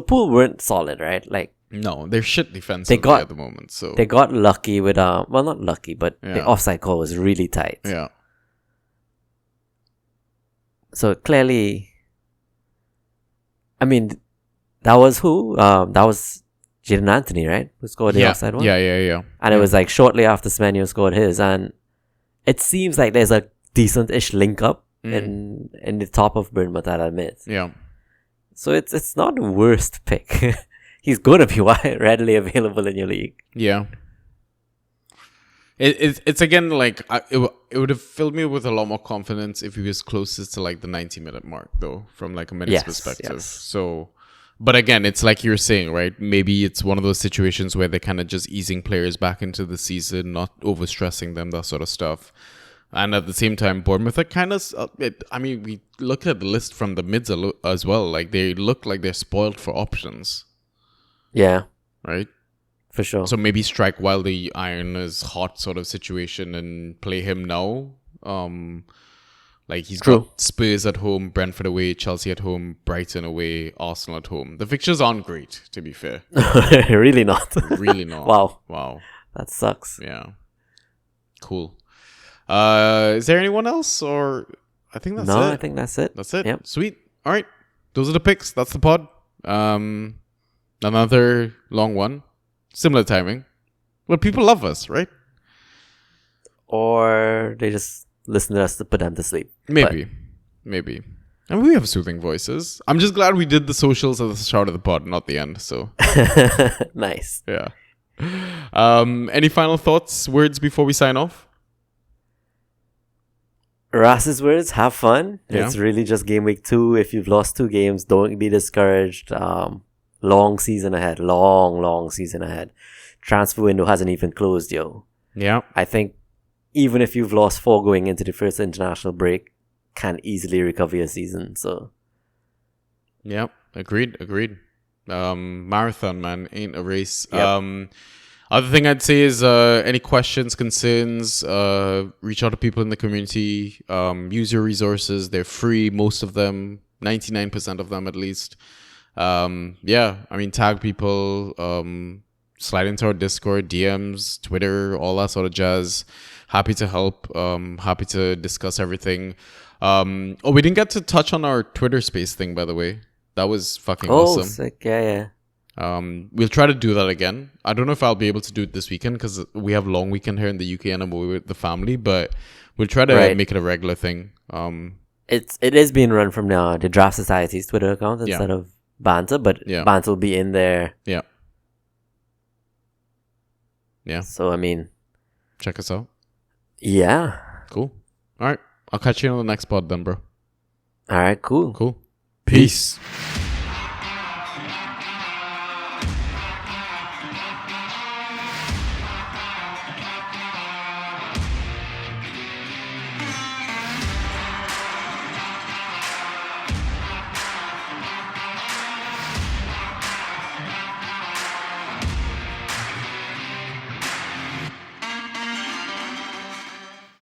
Poole weren't solid, right? Like no, they're shit defensively at the moment. So they got lucky with well, not lucky, but the offside call was really tight. Yeah. So clearly, I mean, that was who? That was Jadon Anthony, right? Who scored the offside one? Yeah. And it was like shortly after Semenyo scored his, and it seems like there's a decent-ish link up in the top of Bournemouth, I'll admit. Yeah. So it's not the worst pick. He's going to be readily available in your league. Yeah. It's again like it would have filled me with a lot more confidence if he was closest to like the 90-minute mark though, from like a minute's perspective. Yes. So, but again, it's like you're saying, right? Maybe it's one of those situations where they're kind of just easing players back into the season, not overstressing them, that sort of stuff. And at the same time, Bournemouth are kind of... we look at the list from the mids as well. Like, they look like they're spoiled for options. Yeah. Right? For sure. So maybe strike while the iron is hot sort of situation and play him now. Like he's True. got Spurs at home, Brentford away, Chelsea at home, Brighton away, Arsenal at home. The fixtures aren't great, to be fair. Really not. Really not. Wow. That sucks. Yeah. Cool. Is there anyone else, or I think that's it? No, I think that's it. That's it. Yep. Sweet. All right. Those are the picks. That's the pod. Another long one. Similar timing. But people love us, right? Or they just listen to us to put them to sleep. Maybe. And we have soothing voices. I'm just glad we did the socials at the start of the pod, not the end. So Nice. yeah. Any final thoughts, words before we sign off? Rass's words, have fun. Yeah. It's really just game week 2. If you've lost 2 games, don't be discouraged. Long season ahead. Long season ahead. Transfer window hasn't even closed, yo. Yeah. I think even if you've lost 4 going into the first international break, can easily recover your season. So Yeah. Agreed. Marathon, man, ain't a race. Yep. Other thing I'd say is any questions, concerns, reach out to people in the community. Use your resources. They're free, most of them, 99% of them at least. Tag people, slide into our Discord, DMs, Twitter, all that sort of jazz. Happy to help. Happy to discuss everything. We didn't get to touch on our Twitter space thing, by the way. That was fucking awesome. Sick. Yeah. We'll try to do that again. I don't know if I'll be able to do it this weekend because we have long weekend here in the UK and I'm away with the family, but we'll try to make it a regular thing. It is being run from the Draft Society's Twitter account instead of Banter, but Banter will be in there. Yeah. So, I mean... check us out. Yeah. Cool. All right. I'll catch you on the next pod then, bro. All right, cool. Peace.